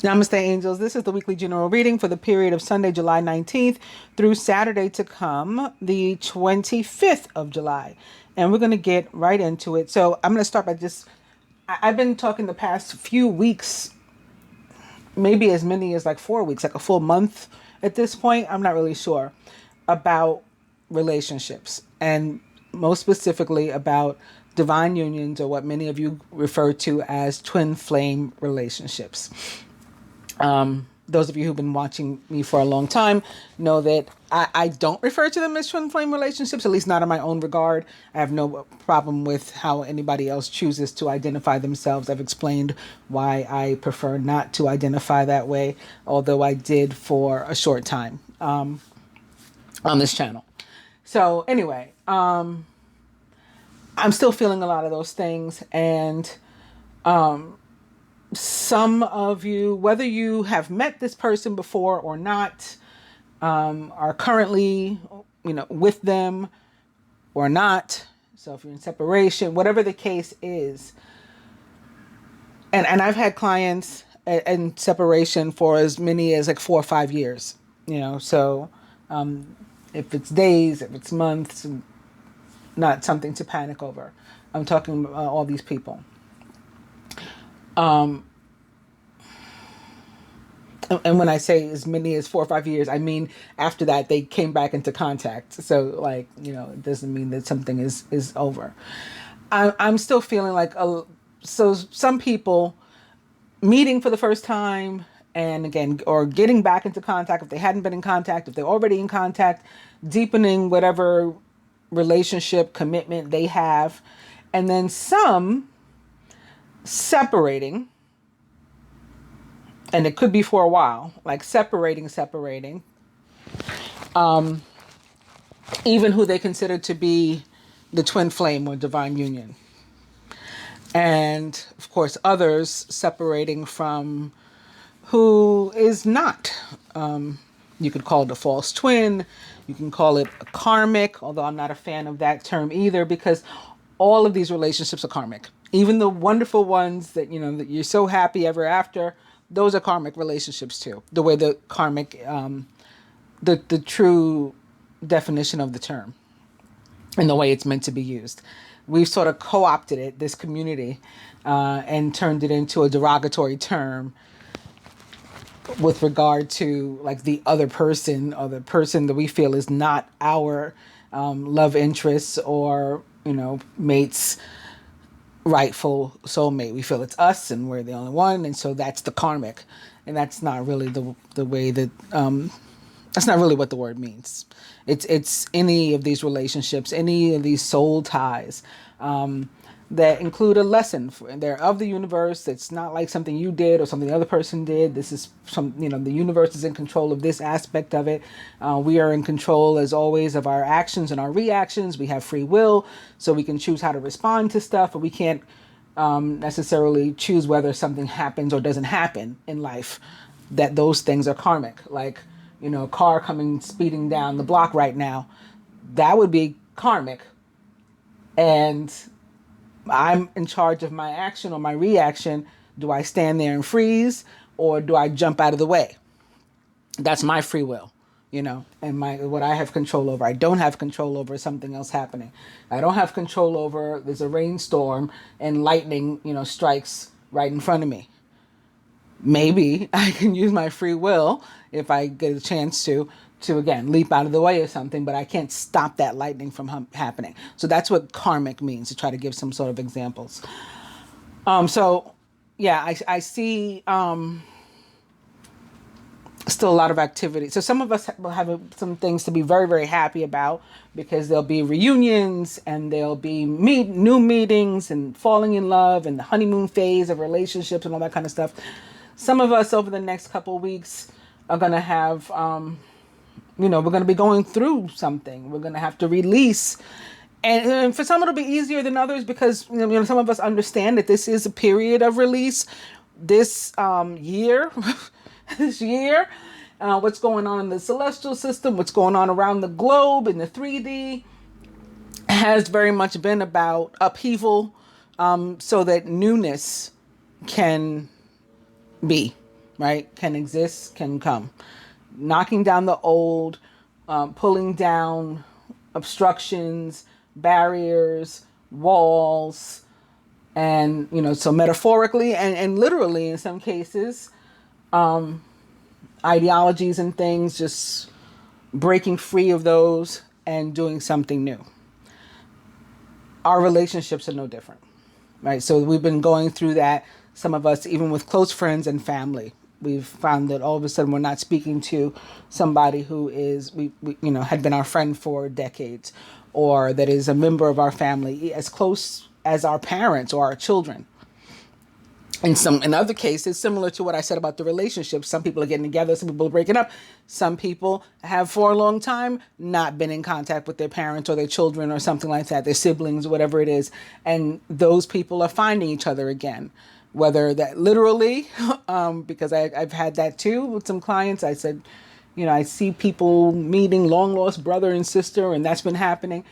Namaste, angels. This is the weekly general reading for the period of Sunday, July 19th through Saturday to come, the 25th of July. And we're going to get right into it. So I'm going to start by just, I've been talking the past few weeks, maybe as many as like 4 weeks, like a full month at this point. I'm not really sure about relationships, and most specifically about divine unions, or what many of you refer to as twin flame relationships. Those of you who've been watching me for a long time know that I don't refer to them as twin flame relationships, at least not in my own regard. I have no problem with how anybody else chooses to identify themselves. I've explained why I prefer not to identify that way, although I did for a short time on this channel. So anyway, I'm still feeling a lot of those things, and some of you, whether you have met this person before or not, are currently, with them or not. So if you're in separation, whatever the case is, and I've had clients in separation for as many as like 4 or 5 years, so if it's days, if it's months, not something to panic over. I'm talking all these people. And when I say as many as 4 or 5 years, I mean after that they came back into contact. So it doesn't mean that something is over. I'm still feeling like so some people meeting for the first time, and again, or getting back into contact if they hadn't been in contact, if they're already in contact, deepening whatever relationship commitment they have, and then some separating. And it could be for a while, like separating, even who they consider to be the twin flame or divine union. And of course, others separating from who is not. You could call it a false twin. You can call it a karmic, although I'm not a fan of that term either, because all of these relationships are karmic. Even the wonderful ones that you're so happy ever after, those are karmic relationships too. The way the karmic, the true definition of the term, and the way it's meant to be used. We've sort of co-opted it, this community, and turned it into a derogatory term with regard to like the other person, or the person that we feel is not our love interests or mates, rightful soulmate. We feel it's us and we're the only one, and so that's the karmic, and that's not really the way that that's not really what the word means. It's any of these relationships, any of these soul ties that include a lesson they're of the universe. It's not like something you did or something the other person did. This is the universe is in control of this aspect of it. We are in control, as always, of our actions and our reactions. We have free will, so we can choose how to respond to stuff, but we can't necessarily choose whether something happens or doesn't happen in life. That those things are karmic. Like, a car coming speeding down the block right now, that would be karmic. And I'm in charge of my action or my reaction. Do I stand there and freeze, or do I jump out of the way? That's my free will, and what I have control over. I don't have control over something else happening. I don't have control over there's a rainstorm and lightning, strikes right in front of me. Maybe I can use my free will if I get a chance to again leap out of the way or something, but I can't stop that lightning from happening. So that's what karmic means, to try to give some sort of examples. So yeah, I see still a lot of activity. So some of us will have some things to be very, very happy about, because there'll be reunions and there'll be new meetings and falling in love and the honeymoon phase of relationships and all that kind of stuff. Some of us over the next couple of weeks are going to have, we're going to be going through something. We're going to have to release. And for some, it'll be easier than others, because some of us understand that this is a period of release. This year, what's going on in the celestial system, what's going on around the globe in the 3D, has very much been about upheaval, so that newness can be. right, can exist, can come. Knocking down the old, pulling down obstructions, barriers, walls, and, so metaphorically and literally in some cases, ideologies and things, just breaking free of those and doing something new. Our relationships are no different, right? So we've been going through that. Some of us, even with close friends and family, we've found that all of a sudden we're not speaking to somebody who is, we had been our friend for decades, or that is a member of our family as close as our parents or our children. In other cases, similar to what I said about the relationships, some people are getting together, some people are breaking up. Some people have for a long time not been in contact with their parents or their children or something like that, their siblings, whatever it is. And those people are finding each other again, whether that literally, because I've had that too with some clients. I said, I see people meeting long lost brother and sister, and that's been happening.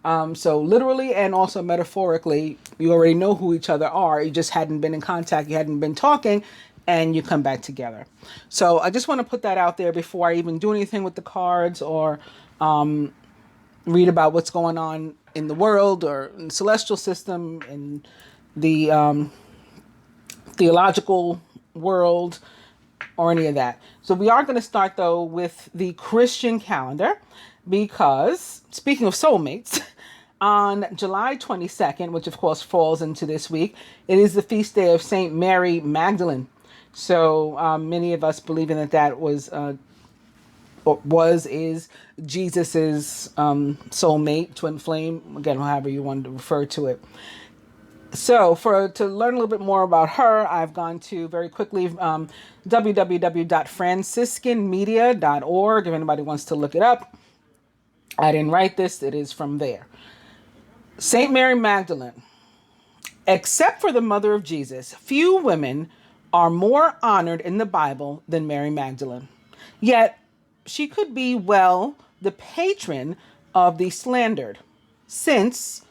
So literally and also metaphorically, you already know who each other are. You just hadn't been in contact. You hadn't been talking, and you come back together. So I just want to put that out there before I even do anything with the cards or read about what's going on in the world or in the celestial system, in the theological world, or any of that. So we are going to start, though, with the Christian calendar, because speaking of soulmates, on July 22nd, which of course falls into this week, it is the feast day of Saint Mary Magdalene. So many of us believing that is Jesus's soulmate, twin flame, again, however you want to refer to it. So to learn a little bit more about her, I've gone to very quickly www.franciscanmedia.org if anybody wants to look it up. I didn't write this, it is from there. Saint Mary Magdalene. Except for the mother of Jesus, few women are more honored in the Bible than Mary Magdalene. Yet she could be, the patron of the slandered, since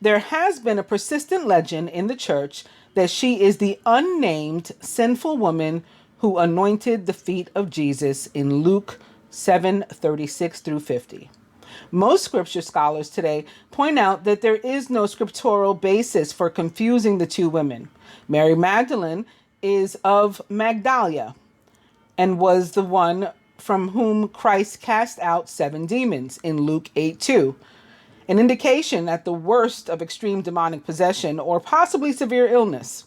there has been a persistent legend in the church that she is the unnamed sinful woman who anointed the feet of Jesus in Luke 7:36 through 50. Most scripture scholars today point out that there is no scriptural basis for confusing the two women. Mary Magdalene is of Magdalia and was the one from whom Christ cast out 7 demons in Luke 8:2. An indication at the worst of extreme demonic possession or possibly severe illness.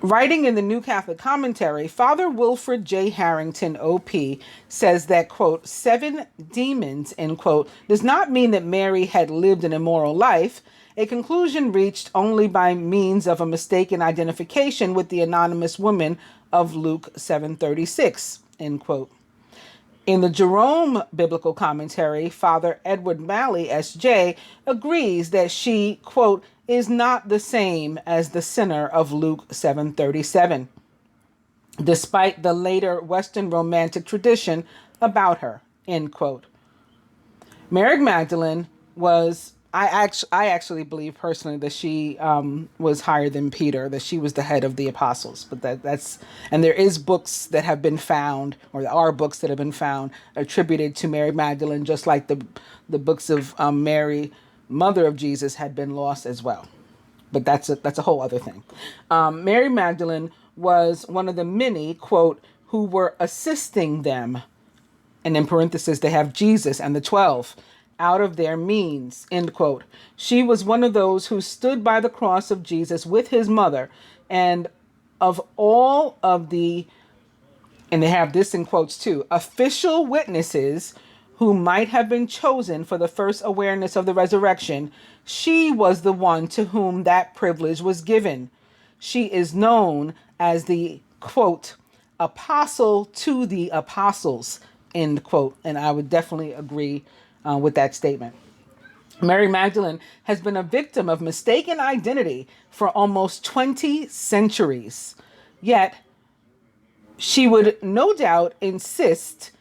Writing in the New Catholic Commentary, Father Wilfred J. Harrington, OP, says that, quote, 7 demons, end quote, does not mean that Mary had lived an immoral life, a conclusion reached only by means of a mistaken identification with the anonymous woman of Luke 7:36, end quote. In the Jerome Biblical Commentary, Father Edward Malley, S.J., agrees that she, quote, is not the same as the sinner of Luke 7:37, despite the later Western Romantic tradition about her, end quote. Mary Magdalene was, I actually believe personally that she was higher than Peter, that she was the head of the apostles. But that's, and there is books that have been found, or there are books that have been found attributed to Mary Magdalene, just like the books of Mary, mother of Jesus, had been lost as well. But that's a whole other thing. Mary Magdalene was one of the many, quote, who were assisting them, and in parentheses they have Jesus and the 12, out of their means, end quote. She was one of those who stood by the cross of Jesus with his mother, and of all of the, and they have this in quotes too, official witnesses who might have been chosen for the first awareness of the resurrection, she was the one to whom that privilege was given. She is known as the, quote, apostle to the apostles, end quote. And I would definitely agree with that statement. Mary Magdalene has been a victim of mistaken identity for almost 20 centuries. Yet, she would no doubt insist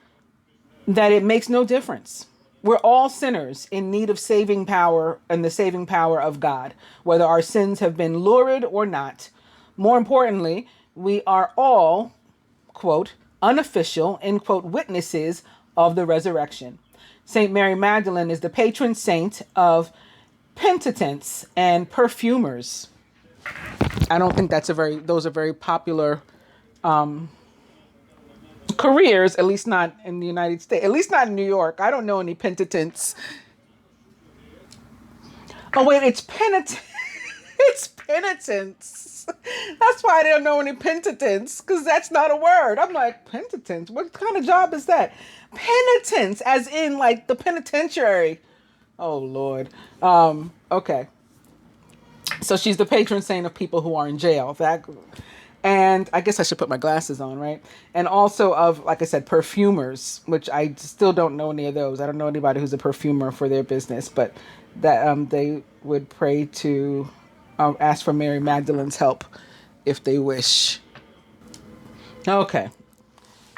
that it makes no difference. We're all sinners in need of saving power and the saving power of God, whether our sins have been lurid or not. More importantly, we are all quote, unofficial, end quote, witnesses of the resurrection. Saint Mary Magdalene is the patron saint of penitents and perfumers. I don't think those are very popular careers, at least not in the United States, at least not in New York. I don't know any penitents. Oh wait, it's penitent. It's penitence. That's why I don't know any penitents, because that's not a word. I'm like, penitence? What kind of job is that? Penitence, as in like the penitentiary. Oh Lord. Okay. So she's the patron saint of people who are in jail. And I guess I should put my glasses on, right? And also of, like I said, perfumers, which I still don't know any of those. I don't know anybody who's a perfumer for their business, but that they would pray to ask for Mary Magdalene's help if they wish. Okay.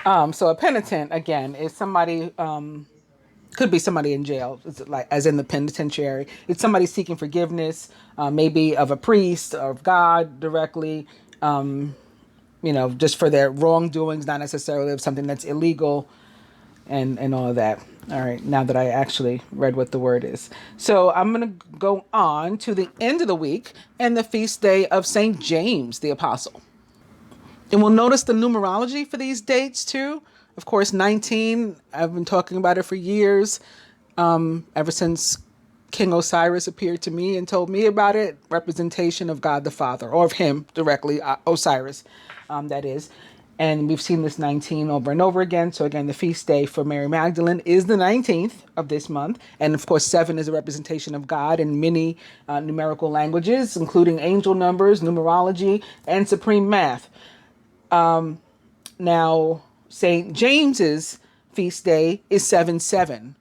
So a penitent, again, is somebody, could be somebody in jail, like as in the penitentiary. It's somebody seeking forgiveness, maybe of a priest or of God directly, just for their wrongdoings, not necessarily of something that's illegal and all of that. All right, now that I actually read what the word is. So I'm going to go on to the end of the week and the feast day of St. James the Apostle. And we'll notice the numerology for these dates too. Of course, 19, I've been talking about it for years, ever since King Osiris appeared to me and told me about it, representation of God the Father, or of him directly, Osiris, that is. And we've seen this 19 over and over again. So again, the feast day for Mary Magdalene is the 19th of this month. And of course, 7 is a representation of God in many numerical languages, including angel numbers, numerology, and supreme math. Now, St. James's feast day is 7/7.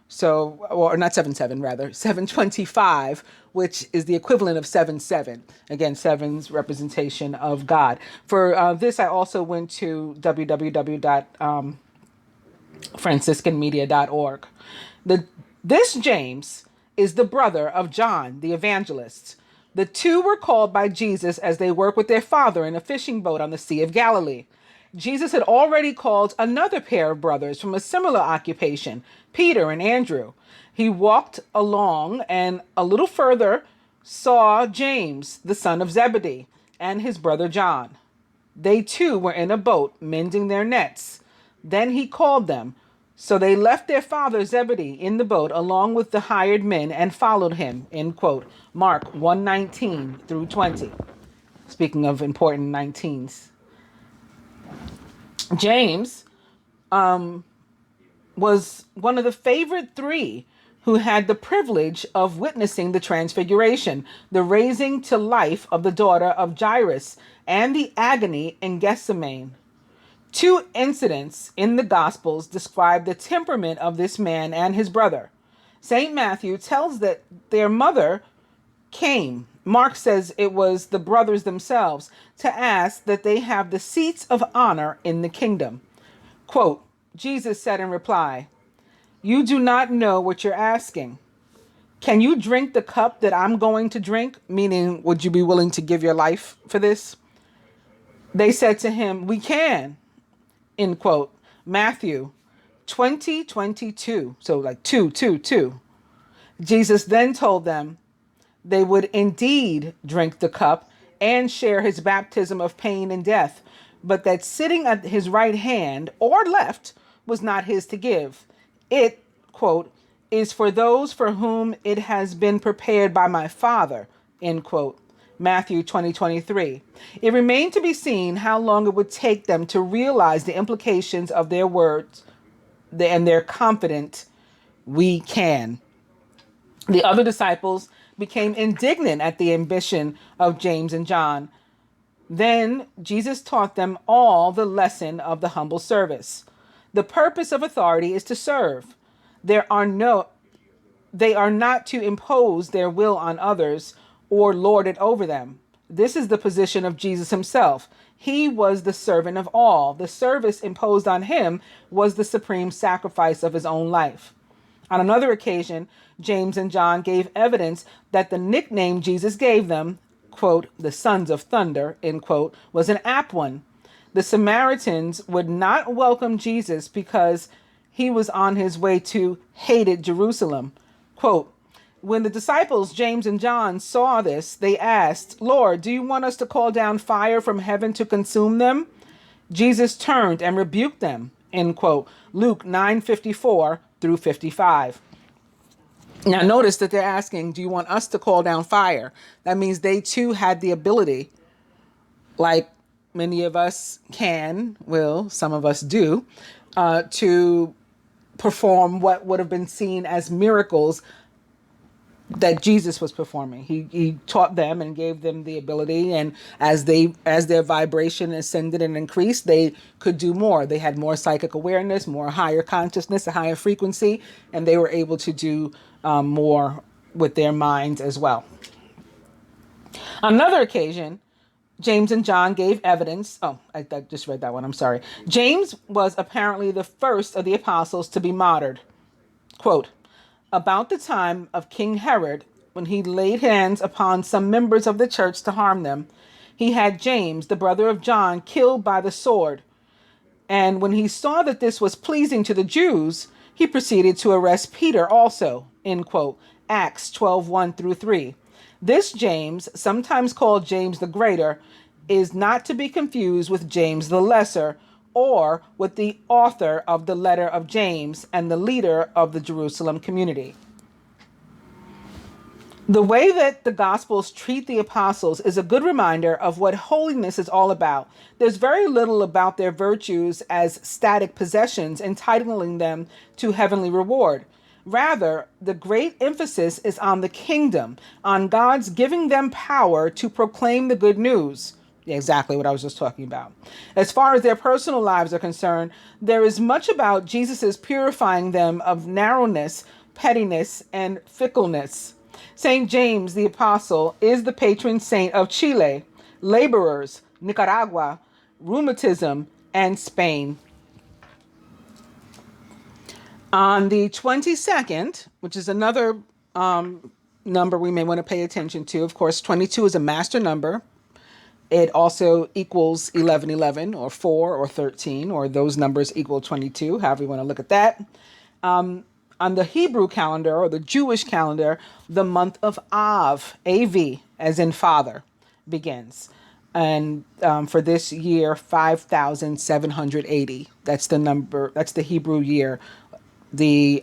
So, or not 7/7, rather 7/25, which is the equivalent of 7/7. Again, 7's representation of God. For this, I also went to www.franciscanmedia.org. This James is the brother of John, the evangelist. The two were called by Jesus as they worked with their father in a fishing boat on the Sea of Galilee. Jesus had already called another pair of brothers from a similar occupation, Peter and Andrew. He walked along and a little further saw James, the son of Zebedee, and his brother John. They too were in a boat mending their nets. Then he called them. So they left their father Zebedee in the boat along with the hired men and followed him, end quote. Mark 1:19 through 20. Speaking of important 19s. James was one of the favorite 3 who had the privilege of witnessing the transfiguration, the raising to life of the daughter of Jairus, and the agony in Gethsemane. 2 incidents in the Gospels describe the temperament of this man and his brother. St. Matthew tells that their mother came. Mark says it was the brothers themselves to ask that they have the seats of honor in the kingdom. Quote, Jesus said in reply, "You do not know what you're asking. Can you drink the cup that I'm going to drink?" Meaning, would you be willing to give your life for this? They said to him, "We can." End quote. Matthew 20:22. So like 2. Jesus then told them they would indeed drink the cup and share his baptism of pain and death, but that sitting at his right hand or left was not his to give. It, quote, is for those for whom it has been prepared by my Father, end quote. Matthew 20:23. It remained to be seen how long it would take them to realize the implications of their words and their confident, "We can." The other disciples became indignant at the ambition of James and John. Then Jesus taught them all the lesson of the humble service. The purpose of authority is to serve. They are not to impose their will on others or lord it over them. This is the position of Jesus himself. He was the servant of all. The service imposed on him was the supreme sacrifice of his own life. On another occasion, James and John gave evidence that the nickname Jesus gave them, quote, the sons of thunder, end quote, was an apt one. The Samaritans would not welcome Jesus because he was on his way to hated Jerusalem. Quote, when the disciples, James and John, saw this, they asked, Lord, do you want us to call down fire from heaven to consume them? Jesus turned and rebuked them, end quote. Luke 9:54 through 55. Now notice that they're asking, do you want us to call down fire? That means they too had the ability, like many of us some of us do, to perform what would have been seen as miracles that Jesus was performing. He taught them and gave them the ability, and as their vibration ascended and increased, they could do more. They had more psychic awareness, more higher consciousness, a higher frequency, and they were able to do more with their minds as well. On another occasion, James and John gave evidence. Oh, I just read that one. I'm sorry. James was apparently the first of the apostles to be martyred. Quote, about the time of King Herod, when he laid hands upon some members of the church to harm them, he had James, the brother of John, killed by the sword. And when he saw that this was pleasing to the Jews, he proceeded to arrest Peter also, end quote. Acts 12:1 through 3. This James, sometimes called James the Greater, is not to be confused with James the Lesser, or with the author of the letter of James and the leader of the Jerusalem community. The way that the Gospels treat the apostles is a good reminder of what holiness is all about. There's very little about their virtues as static possessions entitling them to heavenly reward. Rather, the great emphasis is on the kingdom, on God's giving them power to proclaim the good news. Yeah, exactly what I was just talking about. As far as their personal lives are concerned, there is much about Jesus's purifying them of narrowness, pettiness, and fickleness. St. James the Apostle is the patron saint of Chile, laborers, Nicaragua, rheumatism, and Spain. On the 22nd, which is another number we may want to pay attention to, of course, 22 is a master number. It also equals 1111 or 4 or 13, or those numbers equal 22, however you want to look at that. On the Hebrew calendar or the Jewish calendar, the month of Av, A-V, as in father, begins. And for this year, 5,780. That's the number, that's the Hebrew year. The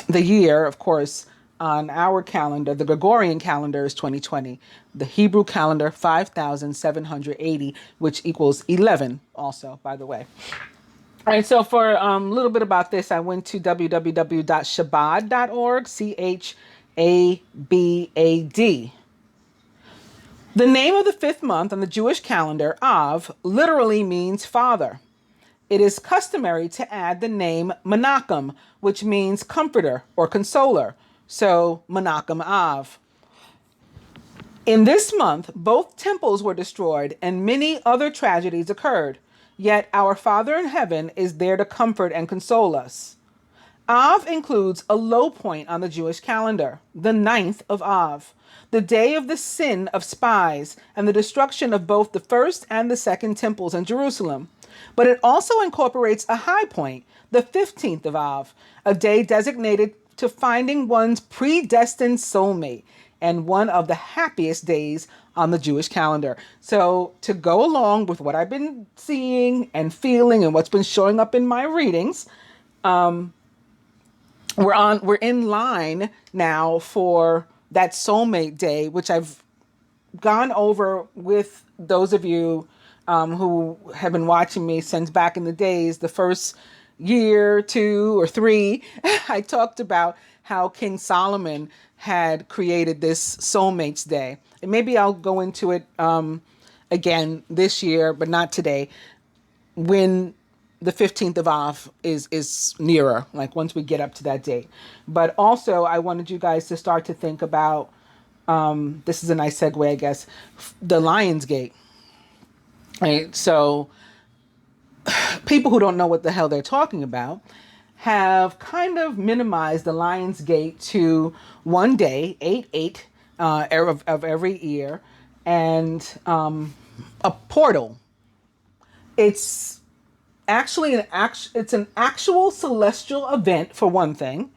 year, of course, on our calendar, the Gregorian calendar is 2020. The Hebrew calendar, 5,780, which equals 11 also, by the way. All right, so for a little bit about this, I went to www.chabad.org, Chabad. The name of the fifth month on the Jewish calendar, Av, literally means father. It is customary to add the name Menachem, which means comforter or consoler. So, Menachem Av. In this month, both temples were destroyed and many other tragedies occurred. Yet our Father in heaven is there to comfort and console us. Av includes a low point on the Jewish calendar, the 9th of Av, the day of the sin of spies and the destruction of both the first and the second temples in Jerusalem. But it also incorporates a high point, the 15th of Av, a day designated to finding one's predestined soulmate and one of the happiest days on the Jewish calendar. So to go along with what I've been seeing and feeling and what's been showing up in my readings, we're in line now for that soulmate day, which I've gone over with those of you who have been watching me since back in the days, the first year, 2 or 3, I talked about how King Solomon had created this Soulmates Day. And maybe I'll go into it again this year, but not today, when the 15th of Av is nearer, like once we get up to that date. But also, I wanted you guys to start to think about, this is a nice segue, I guess, the Lion's Gate. Right? So people who don't know what the hell they're talking about have kind of minimized the Lion's Gate to one day, 8/8 of every year, and a portal It's actually it's an actual celestial event, for one thing.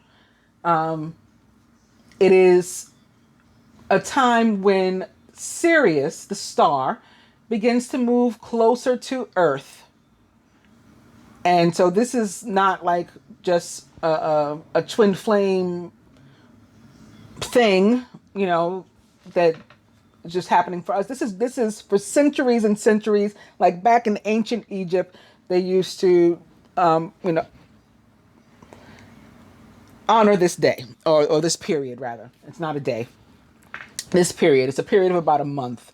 It is a time when Sirius, the star, begins to move closer to Earth. And so this is not like just a twin flame thing, that is just happening for us. This is for centuries and centuries. Like back in ancient Egypt, they used to, honor this day, or this period rather. It's not a day. This period. It's a period of about a month,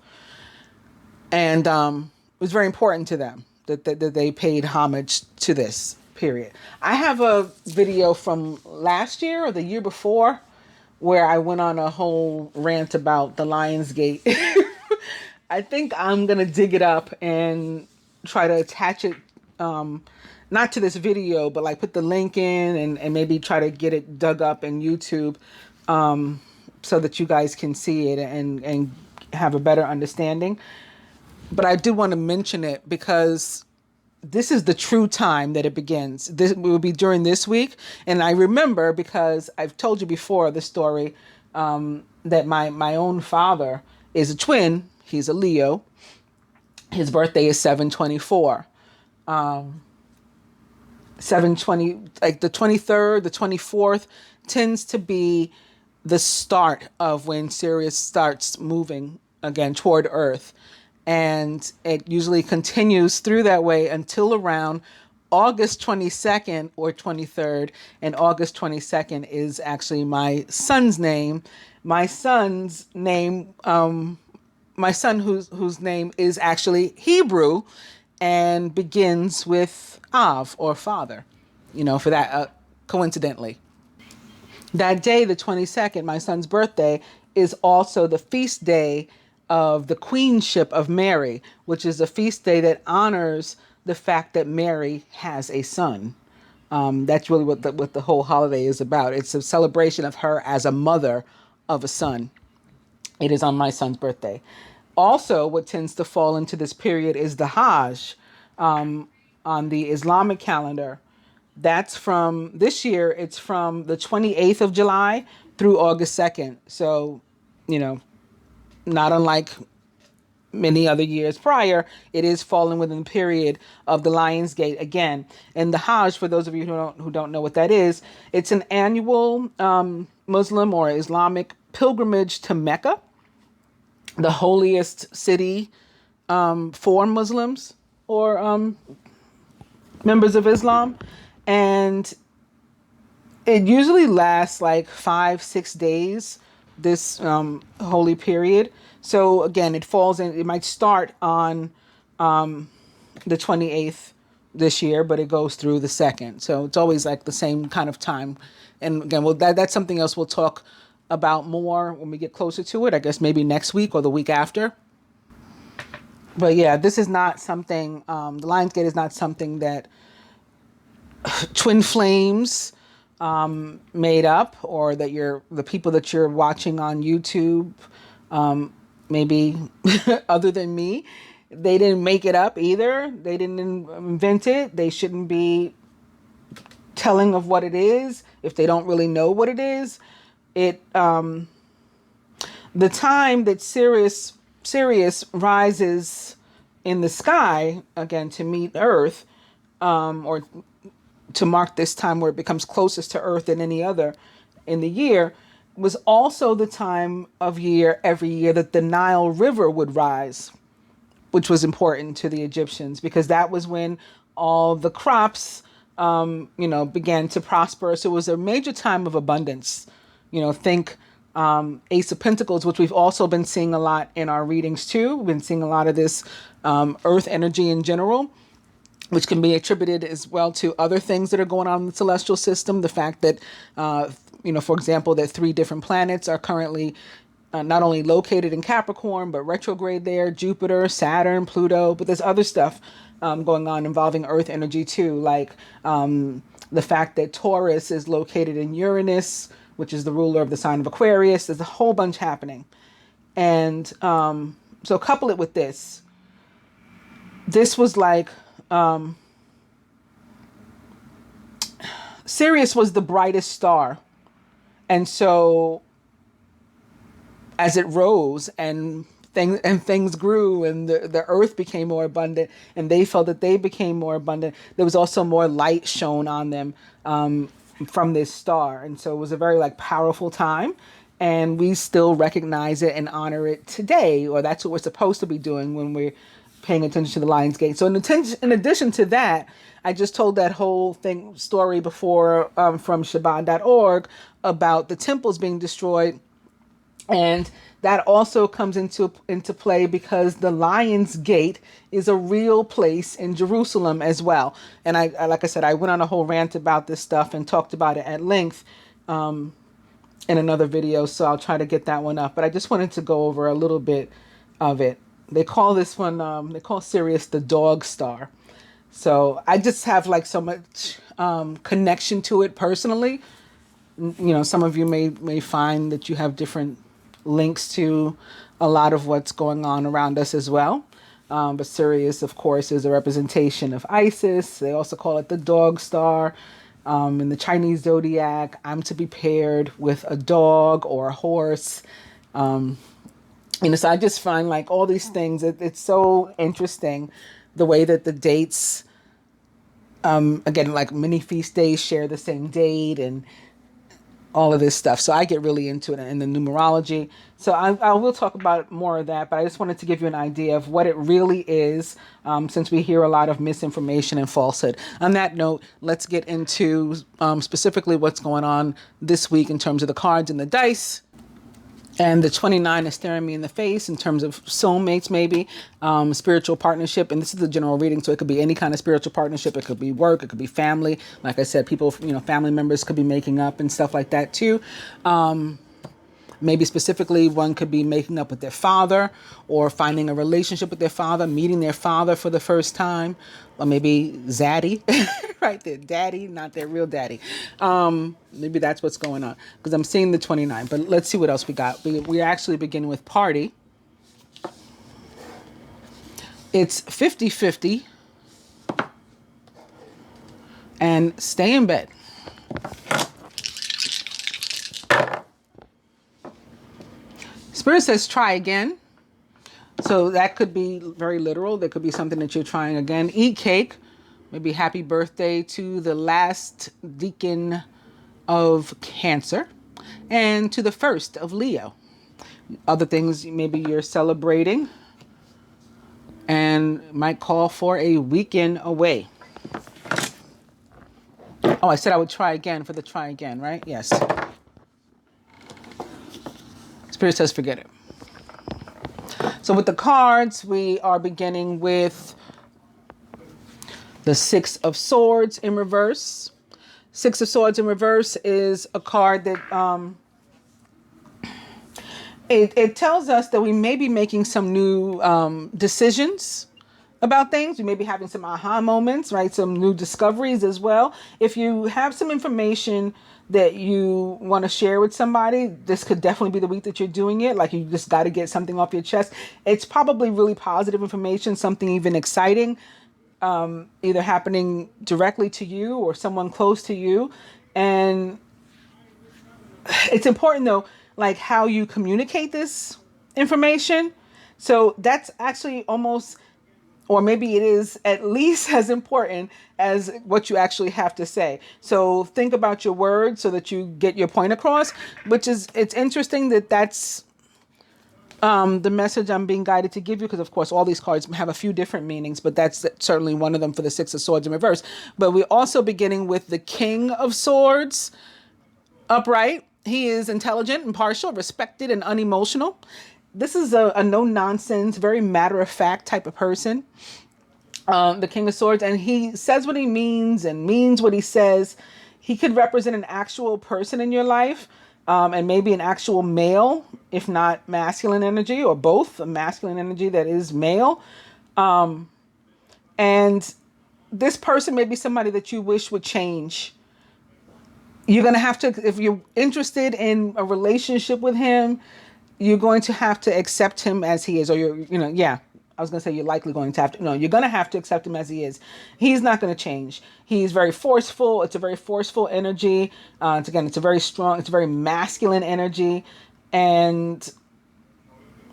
and it was very important to them that they paid homage to this period. I have a video from last year or the year before where I went on a whole rant about the Lion's Gate. I think I'm going to dig it up and try to attach it, not to this video, but like put the link in and maybe try to get it dug up in YouTube, so that you guys can see it and have a better understanding. But I do want to mention it because this is the true time that it begins. This will be during this week. And I remember, because I've told you before the story, that my own father is a twin. He's a Leo. His birthday is 7/24. 7/20, like the 23rd, the 24th tends to be the start of when Sirius starts moving again toward Earth. And it usually continues through that way until around August 22nd or 23rd. And August 22nd is actually my son's name. My son's name, my son whose name is actually Hebrew and begins with Av, or father, for that, coincidentally. That day, the 22nd, my son's birthday, is also the feast day of the Queenship of Mary, which is a feast day that honors the fact that Mary has a son. That's really what the whole holiday is about. It's a celebration of her as a mother of a son. It is on my son's birthday. Also, what tends to fall into this period is the Hajj, on the Islamic calendar. That's from this year. It's from the 28th of July through August 2nd. So, not unlike many other years prior, it is falling within the period of the Lion's Gate again. And the Hajj, for those of you who don't know what that is, it's an annual Muslim or Islamic pilgrimage to Mecca, the holiest city for Muslims or members of Islam. And it usually lasts like 5-6 days, this holy period. So again, it might start on the 28th this year, but it goes through the 2nd. So it's always like the same kind of time. And again, that's something else we'll talk about more when we get closer to it, I guess maybe next week or the week after. But yeah, this is not something, the Lion's Gate is not something that twin flames made up, or that the people that you're watching on YouTube, maybe other than me, they didn't make it up either. They didn't invent it. They shouldn't be telling of what it is if they don't really know what it is. The time that Sirius rises in the sky again to meet Earth, or to mark this time where it becomes closest to Earth than any other in the year, was also the time of year every year that the Nile River would rise, which was important to the Egyptians because that was when all the crops, began to prosper. So it was a major time of abundance. Think Ace of Pentacles, which we've also been seeing a lot in our readings too. We've been seeing a lot of this earth energy in general, which can be attributed as well to other things that are going on in the celestial system. The fact that, for example, that 3 different planets are currently not only located in Capricorn, but retrograde there, Jupiter, Saturn, Pluto, but there's other stuff going on involving earth energy too, like the fact that Taurus is located in Uranus, which is the ruler of the sign of Aquarius. There's a whole bunch happening. And so couple it with this. This was like Sirius was the brightest star. And so as it rose and things grew and the earth became more abundant and they felt that they became more abundant, there was also more light shown on them from this star. And so it was a very like powerful time, and we still recognize it and honor it today, or that's what we're supposed to be doing when we're paying attention to the Lion's Gate. So in addition to that, I just told that whole story before from Shabbat.org about the temples being destroyed. And that also comes into play because the Lion's Gate is a real place in Jerusalem as well. And I like I said, I went on a whole rant about this stuff and talked about it at length in another video. So I'll try to get that one up. But I just wanted to go over a little bit of it. They call this one, they call Sirius the dog star. So I just have like so much connection to it personally. You know, some of you may find that you have different links to a lot of what's going on around us as well. But Sirius, of course, is a representation of Isis. They also call it the dog star. In the Chinese zodiac, I'm to be paired with a dog or a horse. You know, so I just find like all these things, it's so interesting the way that the dates, again, like many feast days share the same date and all of this stuff. So I get really into it in the numerology. So I will talk about more of that, but I just wanted to give you an idea of what it really is, since we hear a lot of misinformation and falsehood. On that note, let's get into specifically what's going on this week in terms of the cards and the dice. And the 29 is staring me in the face in terms of soulmates, maybe, spiritual partnership. And this is a general reading, so it could be any kind of spiritual partnership. It could be work. It could be family. Like I said, people, you know, family members could be making up and stuff like that too. Maybe specifically one could be making up with their father or finding a relationship with their father, meeting their father for the first time, or maybe zaddy, right? Their daddy, not their real daddy. Maybe that's what's going on because I'm seeing the 29, but let's see what else we got. We actually begin with party. It's 50-50 and stay in bed. Spirit says try again. So that could be very literal. There could be something that you're trying again. Eat cake. Maybe happy birthday to the last deacon of Cancer and to the first of Leo. Other things maybe you're celebrating and might call for a weekend away. Oh, I said I would try again for the try again, right? Yes. Spirit says forget it. So with the cards, we are beginning with the Six of Swords in reverse. Six of Swords in reverse is a card that it tells us that we may be making some new decisions about things. We may be having some aha moments, right? Some new discoveries as well. If you have some information that you want to share with somebody, this could definitely be the week that you're doing it. Like you just got to get something off your chest. It's probably really positive information, something even exciting, either happening directly to you or someone close to you. And it's important though, like how you communicate this information. So that's actually almost, or maybe it is at least as important as what you actually have to say. So think about your words so that you get your point across, which is, it's interesting that that's the message I'm being guided to give you, because of course all these cards have a few different meanings, but that's certainly one of them for the Six of Swords in reverse. But we're also beginning with the King of Swords upright. He is intelligent, impartial, respected, and unemotional. This is a no-nonsense, very matter-of-fact type of person, the King of Swords. And he says what he means and means what he says. He could represent an actual person in your life, and maybe an actual male, if not masculine energy, or both, a masculine energy that is male. And this person may be somebody that you wish would change. You're going to have to, if you're interested in a relationship with him, you're going to have to accept him as he is, or I was going to say you're likely going to have to, no, you're going to have to accept him as he is. He's not going to change. He's very forceful. It's a very forceful energy. It's a very strong, it's a very masculine energy. And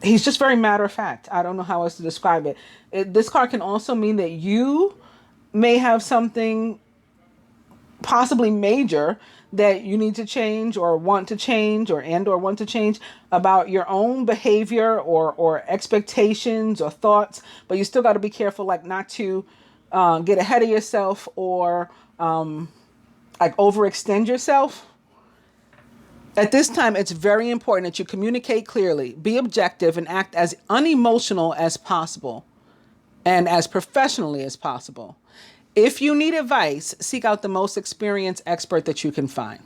he's just very matter of fact. I don't know how else to describe it. This card can also mean that you may have something possibly major that you need to change or want to change or want to change about your own behavior or expectations or thoughts, but you still got to be careful, like not to get ahead of yourself or like overextend yourself. At this time, it's very important that you communicate clearly, be objective, and act as unemotional as possible and as professionally as possible. If you need advice, seek out the most experienced expert that you can find.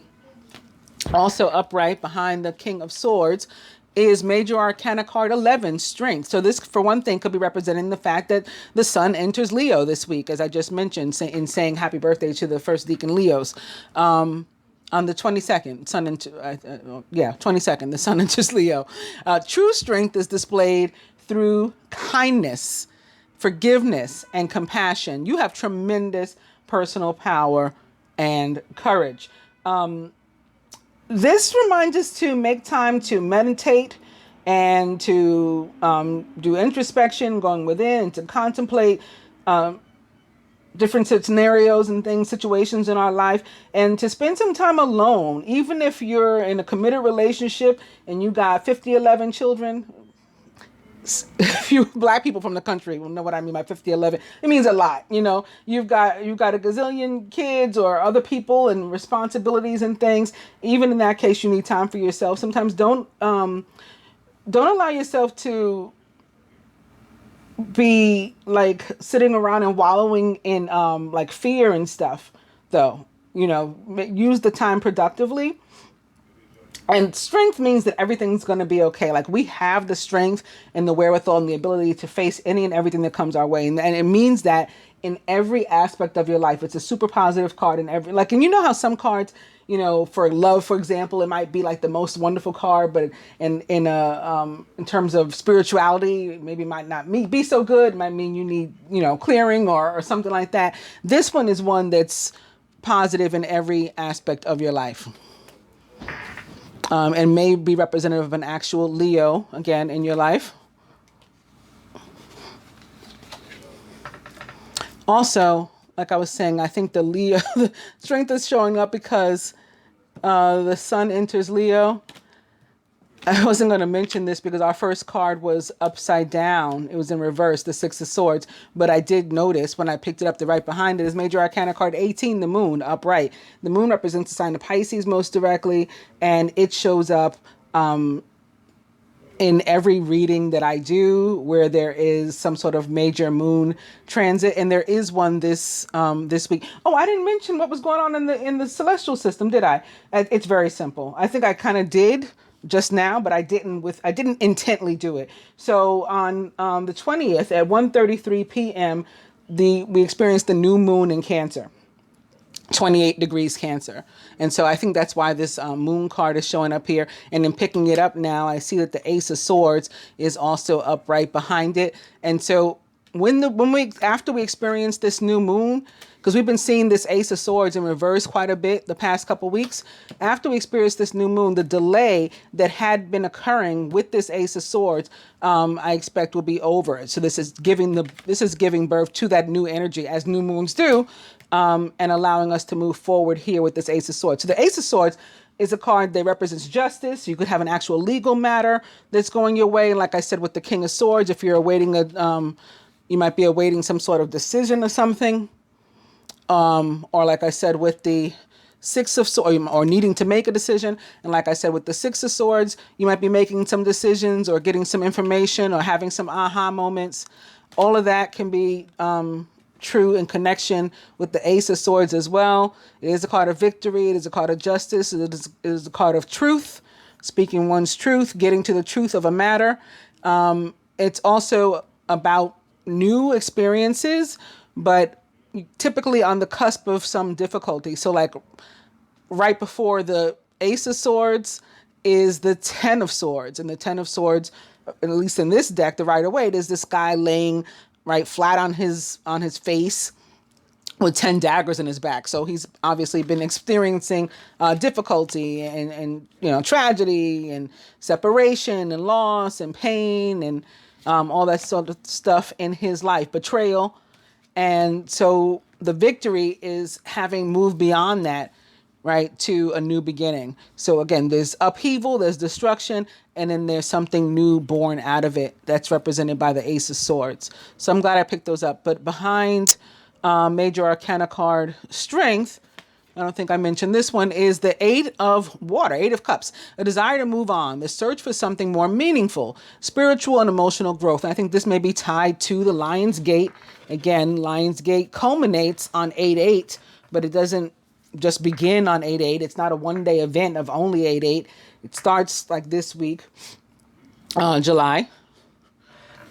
Also upright behind the King of Swords is Major Arcana card 11, Strength. So this, for one thing, could be representing the fact that the sun enters Leo this week, as I just mentioned, in saying happy birthday to the first Deacon Leos. On the 22nd, 22nd, the sun enters Leo. True strength is displayed through kindness, forgiveness, and compassion. You have tremendous personal power and courage. This reminds us to make time to meditate and to do introspection, going within, to contemplate different scenarios and things, situations in our life, and to spend some time alone. Even if you're in a committed relationship and you got 11 children, if you black people from the country will know what I mean by 11. It means a lot. You know, you've got a gazillion kids or other people and responsibilities and things. Even in that case, you need time for yourself. Sometimes don't allow yourself to be like sitting around and wallowing in like fear and stuff, though. You know, use the time productively. And strength means that everything's going to be okay. Like, we have the strength and the wherewithal and the ability to face any and everything that comes our way. And it means that in every aspect of your life, it's a super positive card in every, like, and you know how some cards, you know, for love, for example, it might be like the most wonderful card, but in terms of spirituality, maybe it might not be so good. It might mean you need, you know, clearing or something like that. This one is one that's positive in every aspect of your life. And may be representative of an actual Leo, again, in your life. Also, like I was saying, I think the Leo, the strength is showing up because the sun enters Leo. I wasn't going to mention this because our first card was upside down. It was in reverse, the Six of Swords. But I did notice when I picked it up, the right behind it is Major Arcana card 18, the moon, upright. The moon represents the sign of Pisces most directly, and it shows up in every reading that I do where there is some sort of major moon transit, and there is one this week. Oh, I didn't mention what was going on in the celestial system, did I? It's very simple. I think I kind of did just now, but I didn't intently do it. So on the 20th at 1:33 p.m., we experienced the new moon in Cancer, 28 degrees Cancer. And so I think that's why this moon card is showing up here. And in picking it up now, I see that the Ace of Swords is also up right behind it. And so after we experience this new moon, because we've been seeing this Ace of Swords in reverse quite a bit the past couple weeks. After we experience this new moon, the delay that had been occurring with this Ace of Swords, I expect will be over. So this is giving birth to that new energy, as new moons do, and allowing us to move forward here with this Ace of Swords. So the Ace of Swords is a card that represents justice. You could have an actual legal matter that's going your way. Like I said, with the King of Swords, if you're awaiting you might be awaiting some sort of decision or something. Or like I said, with the Six of Swords, or needing to make a decision. And like I said, with the Six of Swords, you might be making some decisions or getting some information or having some aha moments. All of that can be true in connection with the Ace of Swords as well. It is a card of victory. It is a card of justice. It is a card of truth, speaking one's truth, getting to the truth of a matter. It's also about new experiences, but typically on the cusp of some difficulty. So like right before the Ace of Swords is the Ten of Swords, and the Ten of Swords at least in this deck, the Rider-Waite, there's this guy laying right flat on his face with 10 daggers in his back. So he's obviously been experiencing difficulty and tragedy and separation and loss and pain and all that sort of stuff in his life, betrayal. And so the victory is having moved beyond that, right, to a new beginning. So again, there's upheaval, there's destruction, and then there's something new born out of it that's represented by the Ace of Swords. So I'm glad I picked those up. But behind Major Arcana card Strength, I don't think I mentioned this one, is the Eight of Water, Eight of Cups. A desire to move on, the search for something more meaningful, spiritual and emotional growth. And I think this may be tied to the Lion's Gate. Again, Lion's Gate culminates on 8/8, but it doesn't just begin on 8/8. It's not a one-day event of only 8/8. It starts like this week, July.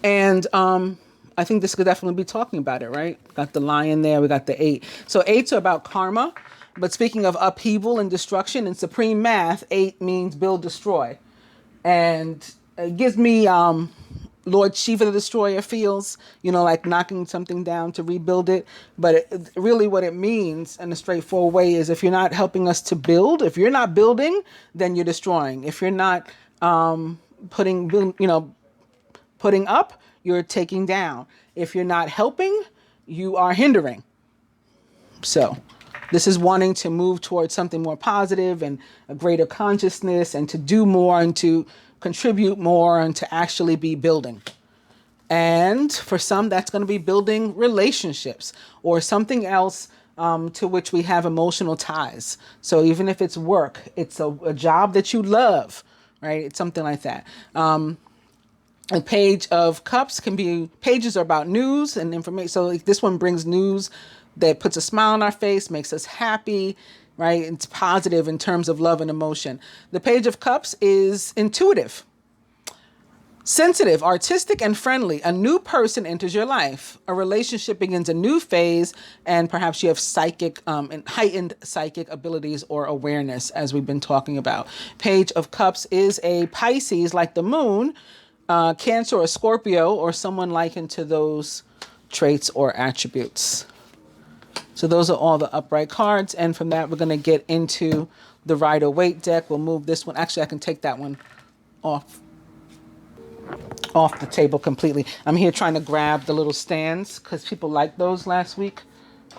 And I think this could definitely be talking about it, right? Got the lion there, we got the 8. So 8s are about karma, but speaking of upheaval and destruction, in supreme math, 8 means build, destroy. And it gives me Lord Shiva the Destroyer feels, like knocking something down to rebuild it. But really what it means in a straightforward way is if you're not helping us to build, if you're not building, then you're destroying. If you're not putting up, you're taking down. If you're not helping, you are hindering. So this is wanting to move towards something more positive and a greater consciousness and to do more and to contribute more and to actually be building. And for some, that's going to be building relationships or something else to which we have emotional ties. So even if it's work, it's a job that you love, right? It's something like that. A Page of Cups pages are about news and information. So like this one brings news that puts a smile on our face, makes us happy, right? It's positive in terms of love and emotion. The Page of Cups is intuitive, sensitive, artistic, and friendly. A new person enters your life. A relationship begins a new phase, and perhaps you have psychic and heightened psychic abilities or awareness, as we've been talking about. Page of Cups is a Pisces, like the moon, Cancer or Scorpio, or someone likened to those traits or attributes. So those are all the upright cards. And from that, we're going to get into the Rider-Waite deck. We'll move this one. Actually, I can take that one off the table completely. I'm here trying to grab the little stands because people liked those last week.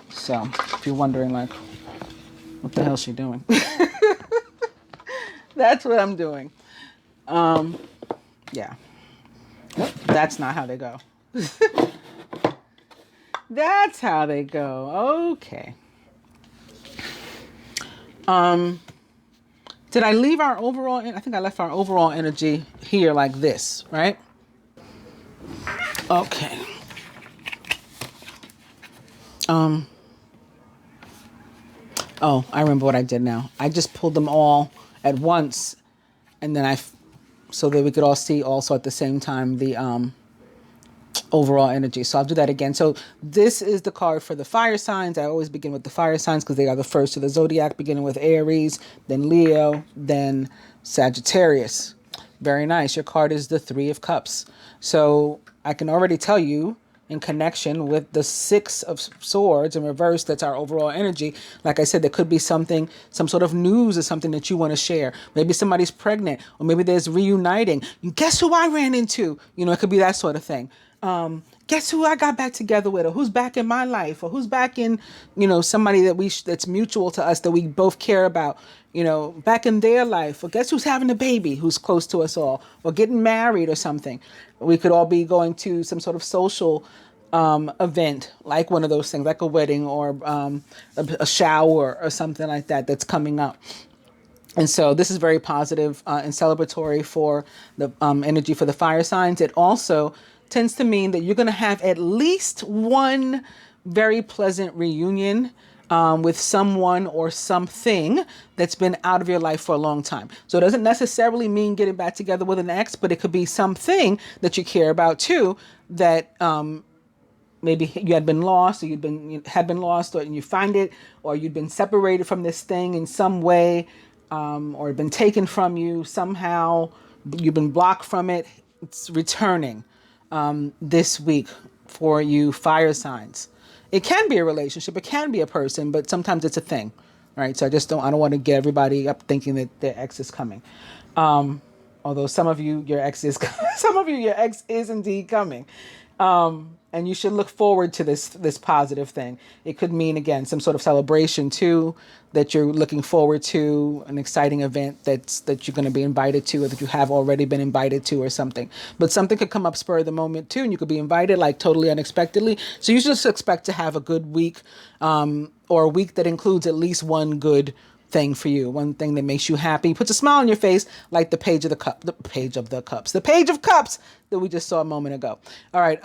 So if you're wondering, like, what the hell is she doing? That's what I'm doing. Yeah. That's not how they go. That's how they go. Okay. Did I leave our overall? I think I left our overall energy here like this, right? Okay. Oh, I remember what I did now. I just pulled them all at once, and then so that we could all see also at the same time the overall energy. So I'll do that again. So this is the card for the fire signs. I always begin with the fire signs because they are the first to the zodiac, beginning with Aries, then Leo, then Sagittarius. Very nice. Your card is the Three of Cups. So I can already tell you, in connection with the Six of Swords in reverse, that's our overall energy. Like I said, there could be something, some sort of news or something that you want to share. Maybe somebody's pregnant, or maybe there's reuniting. Guess who I ran into? It could be that sort of thing. Guess who I got back together with, or who's back in my life, or who's back in, somebody that's mutual to us that we both care about, back in their life, or guess who's having a baby who's close to us all, or getting married or something. We could all be going to some sort of social event, like one of those things, like a wedding or a shower or something like that that's coming up. And so this is very positive and celebratory for the energy for the fire signs. It also tends to mean that you're going to have at least one very pleasant reunion with someone or something that's been out of your life for a long time. So it doesn't necessarily mean getting back together with an ex, but it could be something that you care about too, that maybe you had been lost, or you had been lost, or you find it, or you'd been separated from this thing in some way, or been taken from you somehow, you've been blocked from it. It's returning this week for you fire signs. It can be a relationship, it can be a person, but sometimes it's a thing, right? So I don't want to get everybody up thinking that their ex is coming. Although some of you, your ex is, some of you, your ex is indeed coming. And you should look forward to this positive thing. It could mean, again, some sort of celebration too, that you're looking forward to, an exciting event that you're going to be invited to, or that you have already been invited to, or something. But something could come up spur of the moment too, and you could be invited like totally unexpectedly. So you should just expect to have a good week, or a week that includes at least one good thing for you, one thing that makes you happy, puts a smile on your face, like the page of cups that we just saw a moment ago. All right.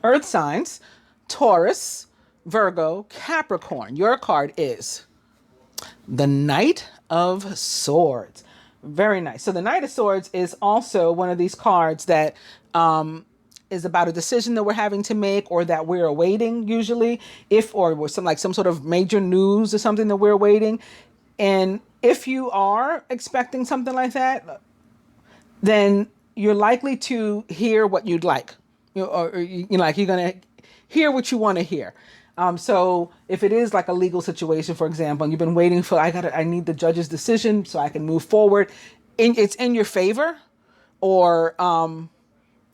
Earth signs, Taurus, Virgo, Capricorn. Your card is the Knight of Swords. Very nice. So the Knight of Swords is also one of these cards that is about a decision that we're having to make, or that we're awaiting usually, or some sort of major news or something that we're awaiting. And if you are expecting something like that, then you're likely to hear what you'd like. You're going to hear what you want to hear. So if it is like a legal situation, for example, and you've been waiting for, I need the judge's decision so I can move forward, and it's in your favor, or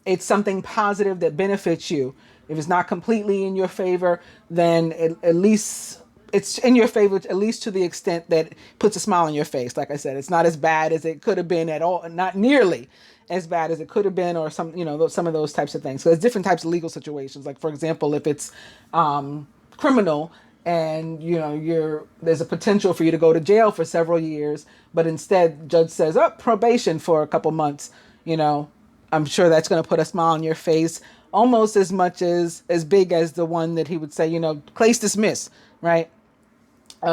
it's something positive that benefits you. If it's not completely in your favor, then at least it's in your favor, at least to the extent that it puts a smile on your face. Like I said, it's not as bad as it could have been at all, not nearly as bad as it could have been, or some of those types of things. So there's different types of legal situations. Like, for example, if it's criminal, and there's a potential for you to go to jail for several years, but instead judge says, probation for a couple months, I'm sure that's going to put a smile on your face, almost as much as big as the one that he would say, case dismissed, right?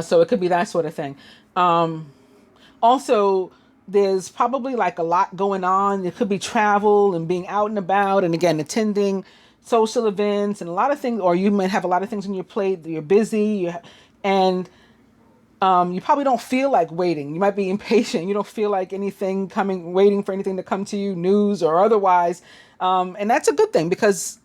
So it could be that sort of thing. Also, there's probably like a lot going on. It could be travel and being out and about, and again, attending social events and a lot of things, or you might have a lot of things on your plate. You're busy, and you probably don't feel like waiting. You might be impatient. You don't feel like waiting for anything to come to you, news or otherwise. And that's a good thing, because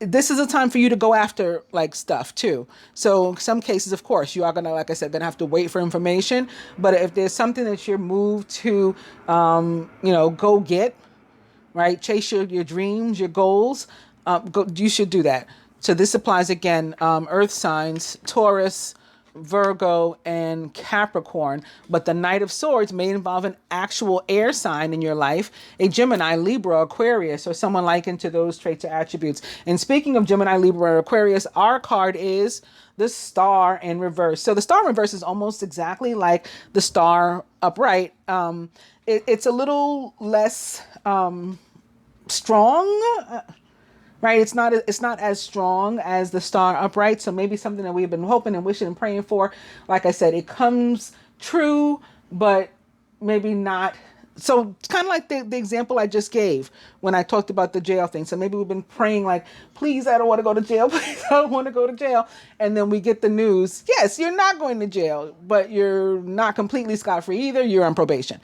this is a time for you to go after like stuff too. So in some cases, of course, you are going to, like I said, have to wait for information. But if there's something that you're moved to, go get, right? Chase your dreams, your goals. You should do that. So this applies again, earth signs, Taurus, Virgo, and Capricorn. But the Knight of Swords may involve an actual air sign in your life, a Gemini, Libra, Aquarius, or someone likened to those traits or attributes. And speaking of Gemini, Libra, or Aquarius, our card is the Star in reverse. So the Star in reverse is almost exactly like the Star upright. It's a little less strong. Right, it's not as strong as the Star upright. So maybe something that we've been hoping and wishing and praying for. Like I said, it comes true, but maybe not. So it's kind of like the example I just gave when I talked about the jail thing. So maybe we've been praying like, please, I don't want to go to jail. Please, I don't want to go to jail. And then we get the news. Yes, you're not going to jail, but you're not completely scot-free either. You're on probation.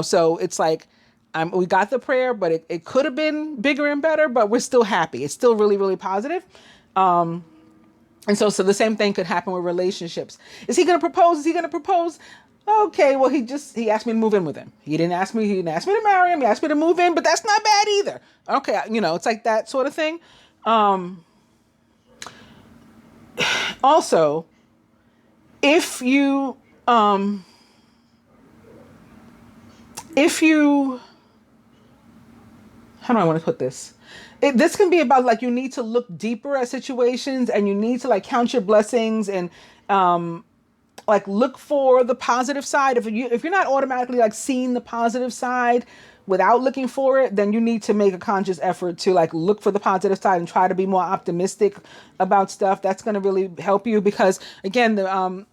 So it's like, we got the prayer, but it could have been bigger and better, but we're still happy. It's still really, really positive. And so the same thing could happen with relationships. Is he going to propose? Is he going to propose? Okay, well, he asked me to move in with him. He didn't ask me to marry him. He asked me to move in, but that's not bad either. Okay. It's like that sort of thing. Also, if you, how do I want to put this? This can be about like, you need to look deeper at situations, and you need to like count your blessings, and like look for the positive side. If you're not automatically like seeing the positive side without looking for it, then you need to make a conscious effort to like look for the positive side and try to be more optimistic about stuff. That's going to really help you, because again, the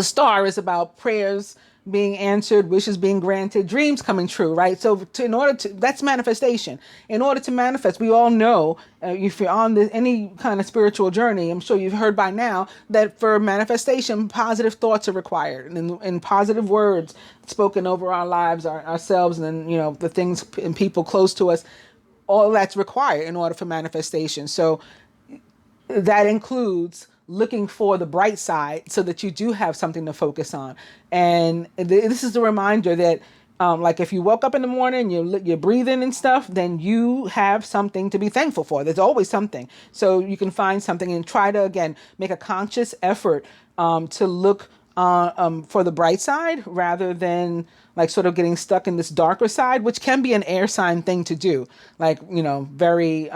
Star is about prayers being answered, wishes being granted, dreams coming true, right? So that's manifestation. In order to manifest, we all know, if you're on any kind of spiritual journey, I'm sure you've heard by now that for manifestation, positive thoughts are required, and positive words spoken over our lives, ourselves, and then, the things and people close to us, all that's required in order for manifestation. So that includes looking for the bright side so that you do have something to focus on. And this is a reminder that, like, if you woke up in the morning, you're breathing and stuff, then you have something to be thankful for. There's always something. So you can find something and try to, again, make a conscious effort to look for the bright side rather than like sort of getting stuck in this darker side, which can be an air sign thing to do. Like, very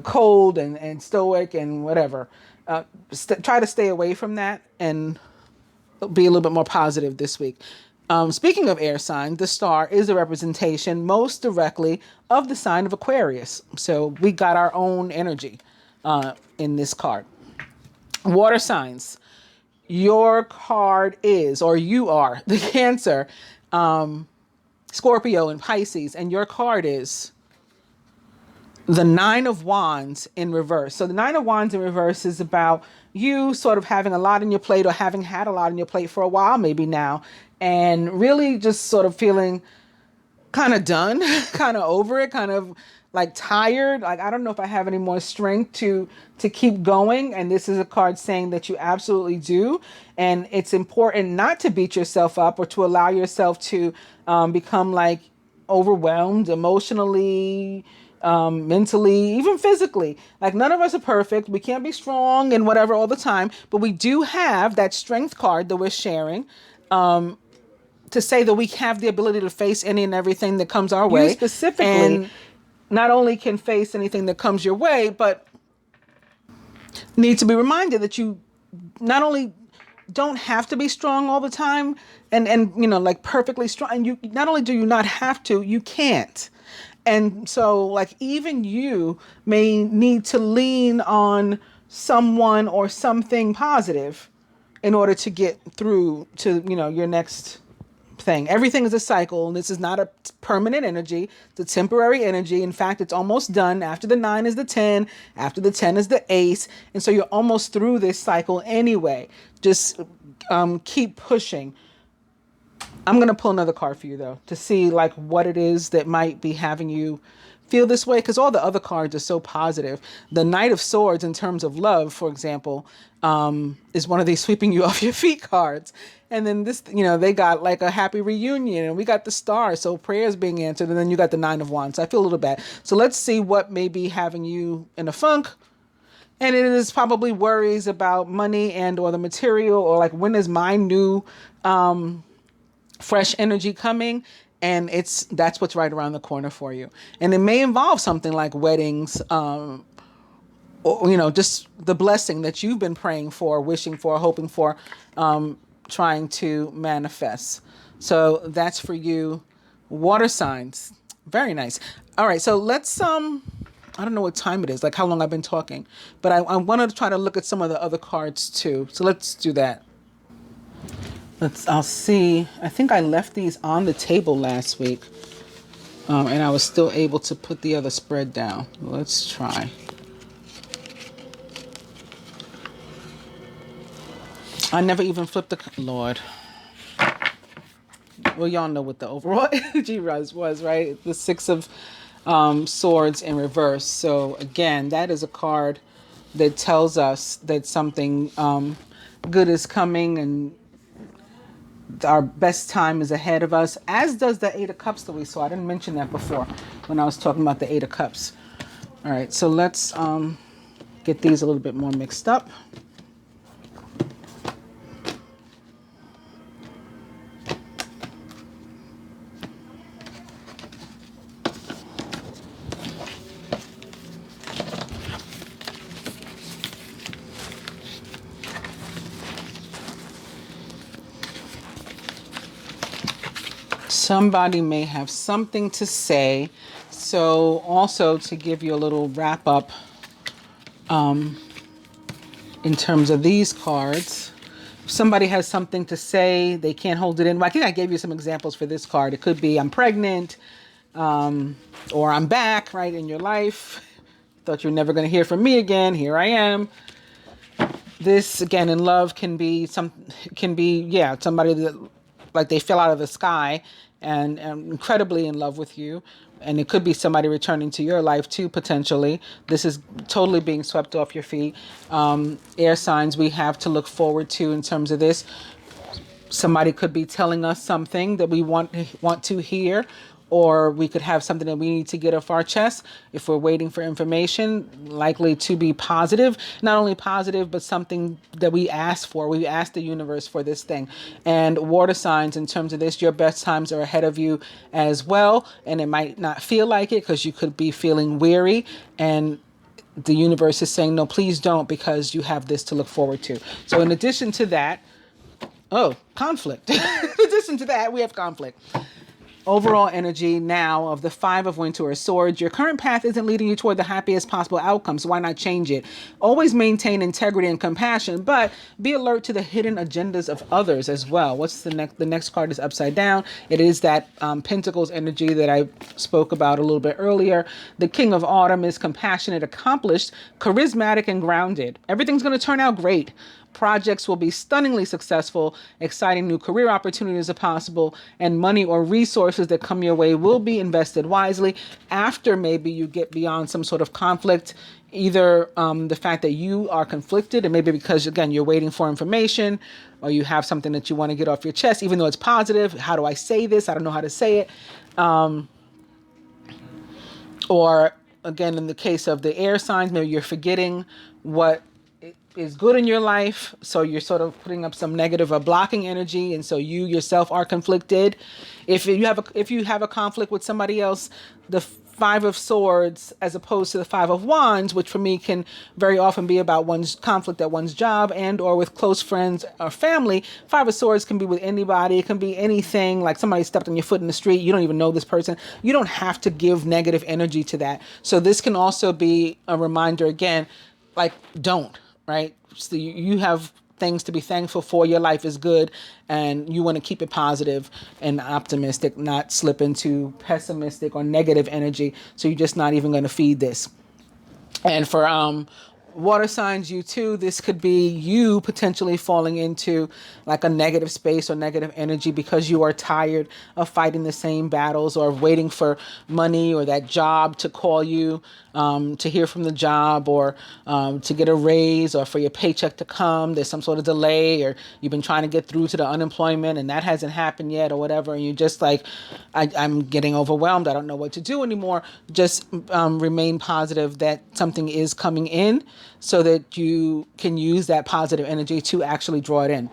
cold and stoic and whatever. Try to stay away from that and be a little bit more positive this week. Speaking of air sign, the star is a representation most directly of the sign of Aquarius. So we got our own energy in this card. Water signs. Your card is, or you are, the Cancer, Scorpio, and Pisces, and your card is the Nine of Wands in reverse. So the Nine of Wands in reverse is about you sort of having a lot on your plate, or having had a lot on your plate for a while, maybe now, and really just sort of feeling kind of done, kind of over it, kind of like tired. Like, I don't know if I have any more strength to keep going. And this is a card saying that you absolutely do. And it's important not to beat yourself up or to allow yourself to become like overwhelmed emotionally, mentally, even physically. Like, none of us are perfect. We can't be strong and whatever all the time, but we do have that strength card that we're sharing, to say that we have the ability to face any and everything that comes our way. You specifically, and not only can face anything that comes your way, but need to be reminded that you not only don't have to be strong all the time and like perfectly strong, and you not only do you not have to, you can't. And so, like, even you may need to lean on someone or something positive in order to get through to, your next thing. Everything is a cycle, and this is not a permanent energy. It's a temporary energy. In fact, it's almost done. After the 9 is the 10. After the 10 is the ace. And so you're almost through this cycle anyway. Just keep pushing. I'm going to pull another card for you, though, to see like what it is that might be having you feel this way, because all the other cards are so positive. The Knight of Swords, in terms of love, for example, is one of these sweeping you off your feet cards. And then this, they got like a happy reunion, and we got the star, so prayers being answered, and then you got the Nine of Wands. So I feel a little bad. So let's see what may be having you in a funk. And it is probably worries about money and or the material, or like, when is my new fresh energy coming? And that's what's right around the corner for you. And it may involve something like weddings, or, just the blessing that you've been praying for, wishing for, hoping for, trying to manifest. So that's for you, water signs. Very nice. All right. So let's, I don't know what time it is, like how long I've been talking, but I wanted to try to look at some of the other cards too. So let's do that. I'll see. I think I left these on the table last week, and I was still able to put the other spread down. Let's try. I never even flipped Lord. Well, y'all know what the overall energy was, right? The 6 of Swords in reverse. So again, that is a card that tells us that something good is coming, and our best time is ahead of us, as does the 8 of Cups that we saw. I didn't mention that before when I was talking about the 8 of Cups. All right, so let's get these a little bit more mixed up. Somebody may have something to say. So also to give you a little wrap up in terms of these cards, somebody has something to say, they can't hold it in. I think I gave you some examples for this card. It could be I'm pregnant, or I'm back, right, in your life. Thought you were never going to hear from me again. Here I am. This, again, in love can be somebody that, like, they fell out of the sky and incredibly in love with you. And it could be somebody returning to your life too, potentially. This is totally being swept off your feet. Air signs we have to look forward to in terms of this. Somebody could be telling us something that we want to hear, or we could have something that we need to get off our chest. If we're waiting for information, likely to be positive, not only positive, but something that we asked for. We asked the universe for this thing. And water signs, in terms of this, your best times are ahead of you as well. And it might not feel like it because you could be feeling weary, and the universe is saying, no, please don't, because you have this to look forward to. So in addition to that, conflict. In addition to that, we have conflict. Overall energy now of the 5 of Winter or Swords. Your current path isn't leading you toward the happiest possible outcome, so why not change it? Always maintain integrity and compassion, but be alert to the hidden agendas of others as well. What's the next? The next card is upside down. It is that Pentacles energy that I spoke about a little bit earlier. The King of Autumn is compassionate, accomplished, charismatic, and grounded. Everything's going to turn out great. Projects will be stunningly successful. Exciting new career opportunities are possible, and money or resources that come your way will be invested wisely after maybe you get beyond some sort of conflict. Either the fact that you are conflicted, and maybe because, again, you're waiting for information, or you have something that you want to get off your chest, even though it's positive. How do I say this? I don't know how to say it. Or, again, in the case of the air signs, maybe you're forgetting what is good in your life, so you're sort of putting up some negative or blocking energy, and so you yourself are conflicted. If you have a conflict with somebody else, the 5 of Swords as opposed to the 5 of Wands, which for me can very often be about one's conflict at one's job and or with close friends or family. 5 of Swords can be with anybody. It can be anything, like somebody stepped on your foot in the street. You don't even know this person. You don't have to give negative energy to that. So this can also be a reminder, again, like, don't. Right? So you have things to be thankful for. Your life is good, and you want to keep it positive and optimistic, not slip into pessimistic or negative energy. So you're just not even going to feed this. And for water signs, you too, this could be you potentially falling into like a negative space or negative energy because you are tired of fighting the same battles, or waiting for money or that job to call you, to hear from the job, or to get a raise, or for your paycheck to come. There's some sort of delay, or you've been trying to get through to the unemployment and that hasn't happened yet, or whatever. And you're just like, I'm getting overwhelmed. I don't know what to do anymore. Just remain positive that something is coming in, so that you can use that positive energy to actually draw it in.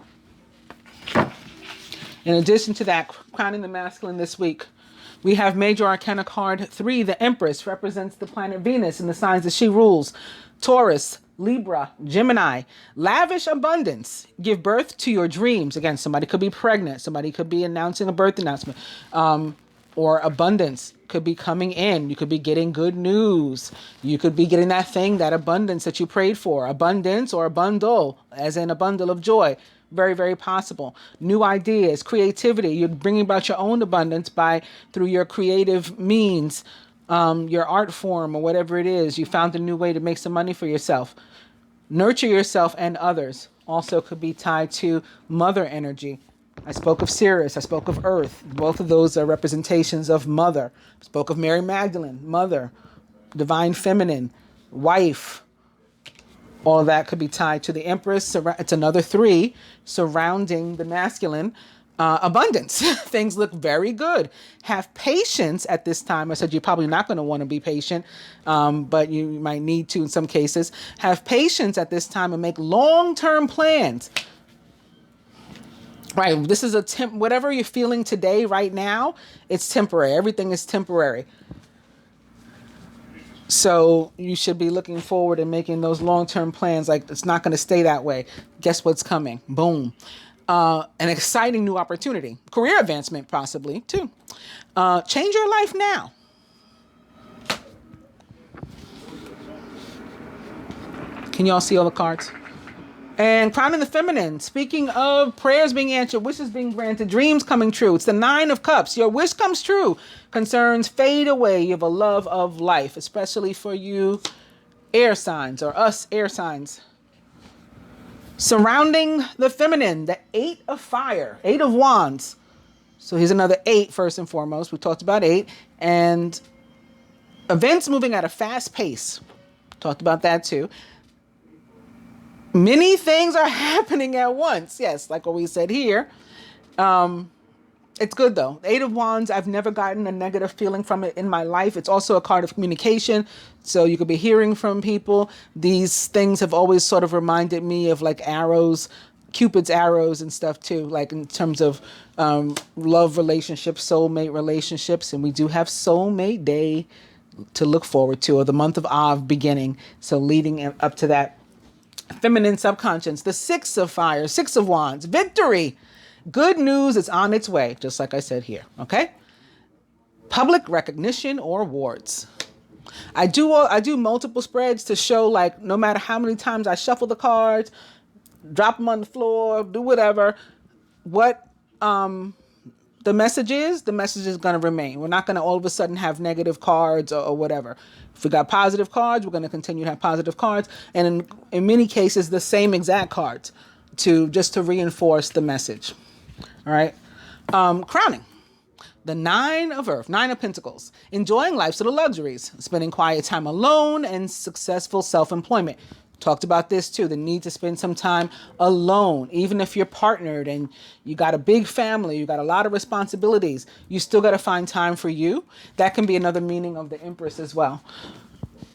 In addition to that, crowning the masculine this week, we have Major Arcana card 3. The Empress represents the planet Venus and the signs that she rules. Taurus, Libra, Gemini. Lavish abundance. Give birth to your dreams. Again, somebody could be pregnant. Somebody could be announcing a birth announcement. Or abundance could be coming in. You could be getting good news. You could be getting that thing, that abundance that you prayed for. Abundance, or a bundle, as in a bundle of joy. Very, very possible. New ideas, creativity. You're bringing about your own abundance through your creative means, your art form, or whatever it is. You found a new way to make some money for yourself. Nurture yourself and others. Also could be tied to mother energy. I spoke of Sirius. I spoke of Earth. Both of those are representations of mother. I spoke of Mary Magdalene, mother, divine feminine, wife. All of that could be tied to the Empress. It's another 3 surrounding the masculine. Abundance. Things look very good. Have patience at this time. I said you're probably not going to want to be patient, but you might need to in some cases. Have patience at this time and make long-term plans. Right. This is whatever you're feeling today, right now, it's temporary. Everything is temporary. So you should be looking forward and making those long-term plans. Like, it's not going to stay that way. Guess what's coming? Boom. An exciting new opportunity. Career advancement, possibly, too. Change your life now. Can y'all see all the cards? And crowning the feminine. Speaking of prayers being answered, wishes being granted, dreams coming true. It's the Nine of Cups. Your wish comes true. Concerns fade away. You have a love of life, especially for you air signs, or us air signs. Surrounding the feminine, the Eight of Fire, Eight of Wands. So here's another 8 first and foremost. We talked about 8. And events moving at a fast pace. Talked about that too. Many things are happening at once. Yes, like what we said here. It's good though. The Eight of Wands, I've never gotten a negative feeling from it in my life. It's also a card of communication. So you could be hearing from people. These things have always sort of reminded me of like arrows, Cupid's arrows and stuff too, like in terms of love relationships, soulmate relationships. And we do have Soulmate Day to look forward to, or the month of Av beginning. So leading up to that. Feminine subconscious, the Six of Fire, Six of Wands, victory. Good news is on its way, just like I said here, okay? Public recognition or awards. I do multiple spreads to show, like, no matter how many times I shuffle the cards, drop them on the floor, do whatever, what the message is going to remain. We're not going to all of a sudden have negative cards or whatever. If we got positive cards, we're going to continue to have positive cards. And in many cases, the same exact cards just to reinforce the message. All right. Crowning. The Nine of Earth, Nine of Pentacles. Enjoying life's little luxuries. Spending quiet time alone and successful self-employment. Talked about this too, the need to spend some time alone. Even if you're partnered and you got a big family, you got a lot of responsibilities, you still got to find time for you. That can be another meaning of the Empress as well.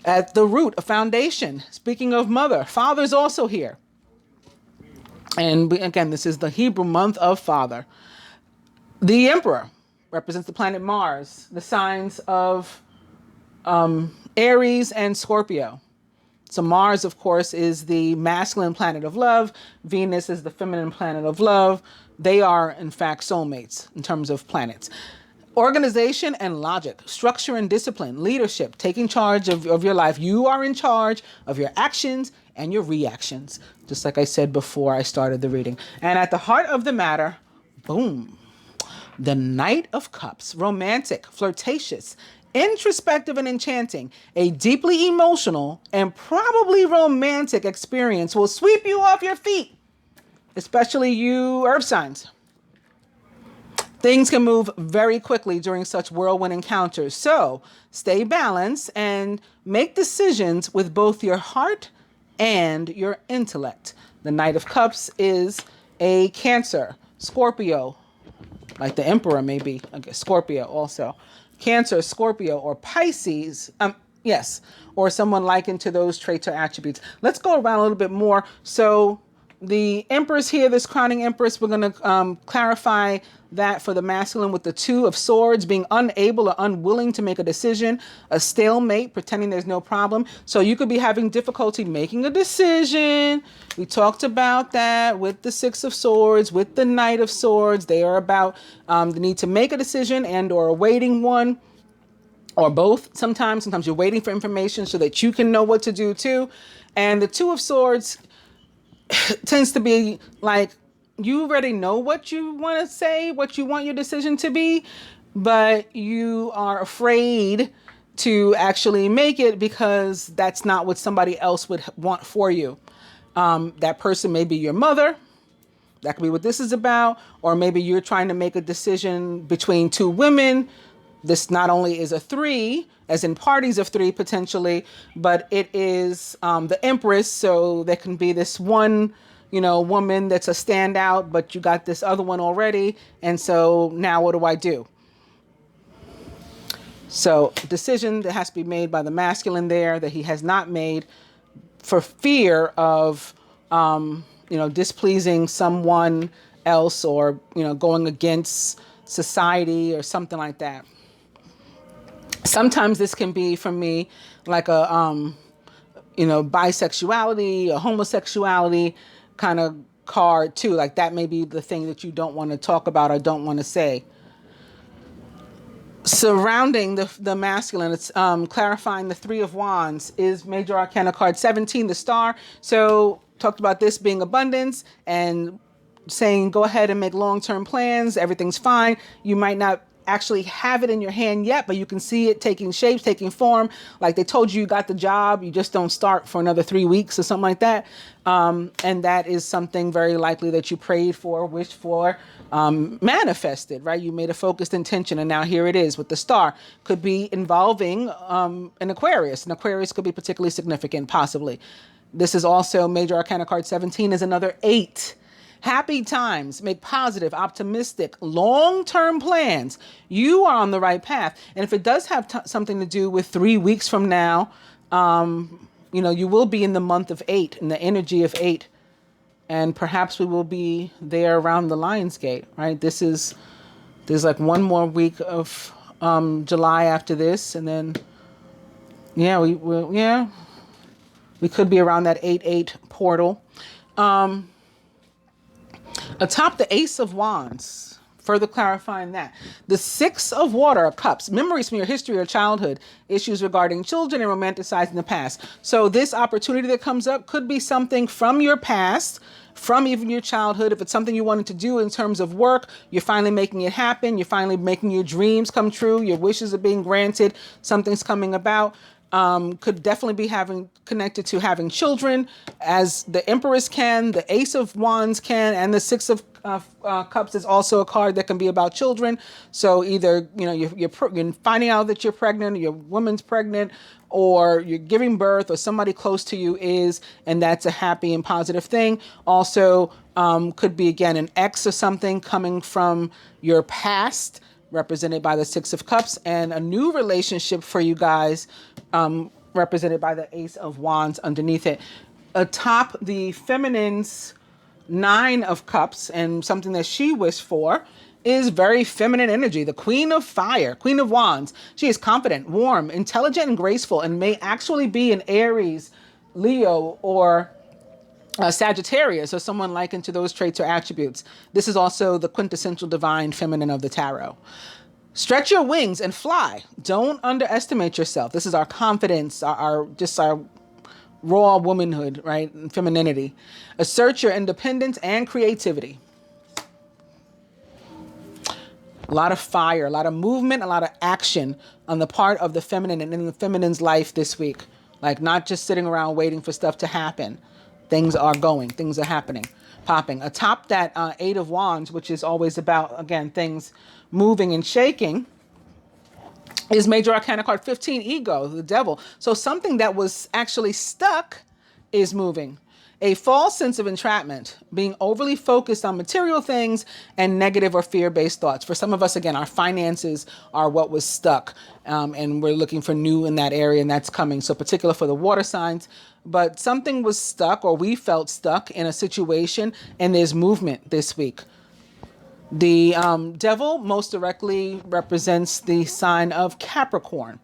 At the root, a foundation. Speaking of mother, father's also here. And again, this is the Hebrew month of father. The Emperor represents the planet Mars, the signs of Aries and Scorpio. So Mars, of course, is the masculine planet of love. Venus is the feminine planet of love. They are, in fact, soulmates in terms of planets. Organization and logic, structure and discipline, leadership, taking charge of your life. You are in charge of your actions and your reactions, just like I said before I started the reading. And at the heart of the matter, boom, the Knight of Cups, romantic, flirtatious, introspective and enchanting. A deeply emotional and probably romantic experience will sweep you off your feet, especially you earth signs. Things can move very quickly during such whirlwind encounters. So stay balanced and make decisions with both your heart and your intellect. The Knight of Cups is a Cancer, Scorpio, like the Emperor maybe, okay, Scorpio also. Cancer, Scorpio, or Pisces, yes, or someone likened to those traits or attributes. Let's go around a little bit more. So the Empress here, this crowning Empress, we're going to clarify that for the masculine with the Two of Swords, being unable or unwilling to make a decision, a stalemate, pretending there's no problem. So you could be having difficulty making a decision. We talked about that with the Six of Swords, with the Knight of Swords. They are about the need to make a decision and or awaiting one, or both. Sometimes you're waiting for information so that you can know what to do too. And the Two of Swords tends to be like, you already know what you want to say, what you want your decision to be, but you are afraid to actually make it because that's not what somebody else would want for you. That person may be your mother. That could be what this is about. Or maybe you're trying to make a decision between two women. This not only is a 3, as in parties of 3 potentially, but it is the Empress. So there can be this one, woman that's a standout, but you got this other one already. And so now what do I do? So decision that has to be made by the masculine there that he has not made for fear of, displeasing someone else or, going against society or something like that. Sometimes this can be for me like a, bisexuality or homosexuality kind of card too. Like that may be the thing that you don't want to talk about or don't want to say. Surrounding the masculine, it's clarifying the Three of Wands is Major Arcana card 17, the Star. So talked about this being abundance and saying go ahead and make long-term plans. Everything's fine. You might not actually have it in your hand yet, but you can see it taking shape, taking form. Like they told you got the job, you just don't start for another 3 weeks or something like that. And that is something very likely that you prayed for, wished for, manifested, right? You made a focused intention, and now here it is with the star. Could be involving an Aquarius. An Aquarius could be particularly significant, possibly. This is also Major Arcana card 17 is another 8. Happy times, make positive, optimistic, long-term plans. You are on the right path. And if it does have something to do with 3 weeks from now, you will be in the month of 8, in the energy of 8. And perhaps we will be there around the Lion's Gate, right? There's like one more week of July after this. And then, we could be around that 8-8 portal. Atop the Ace of Wands, further clarifying that. The Six of Water, Cups, memories from your history or childhood, issues regarding children and romanticizing the past. So this opportunity that comes up could be something from your past, from even your childhood. If it's something you wanted to do in terms of work, you're finally making it happen. You're finally making your dreams come true. Your wishes are being granted. Something's coming about. Could definitely be connected to having children, as the Empress can, the Ace of Wands can, and the Six of Cups is also a card that can be about children. So either you're finding out that you're pregnant, or your woman's pregnant, or you're giving birth, or somebody close to you is, and that's a happy and positive thing. Also, could be again an ex or something coming from your past, represented by the Six of Cups, and a new relationship for you guys, represented by the Ace of Wands underneath it. Atop the feminine's Nine of Cups, and something that she wished for, is very feminine energy. The Queen of Fire, Queen of Wands. She is confident, warm, intelligent, and graceful, and may actually be an Aries, Leo, or Sagittarius, or someone likened to those traits or attributes. This is also the quintessential divine feminine of the tarot. Stretch your wings and fly. Don't underestimate yourself. This is our confidence, our raw womanhood, right? And femininity. Assert your independence and creativity. A lot of fire, a lot of movement, a lot of action on the part of the feminine and in the feminine's life this week. Like not just sitting around waiting for stuff to happen. Things are going, things are happening, popping. Atop that Eight of Wands, which is always about, again, things moving and shaking, is Major Arcana card 15, Ego, the Devil. So something that was actually stuck is moving. A false sense of entrapment, being overly focused on material things and negative or fear-based thoughts. For some of us, again, our finances are what was stuck, and we're looking for new in that area, and that's coming. So particular for the water signs, but something was stuck, or we felt stuck in a situation, and there's movement this week. The Devil most directly represents the sign of Capricorn.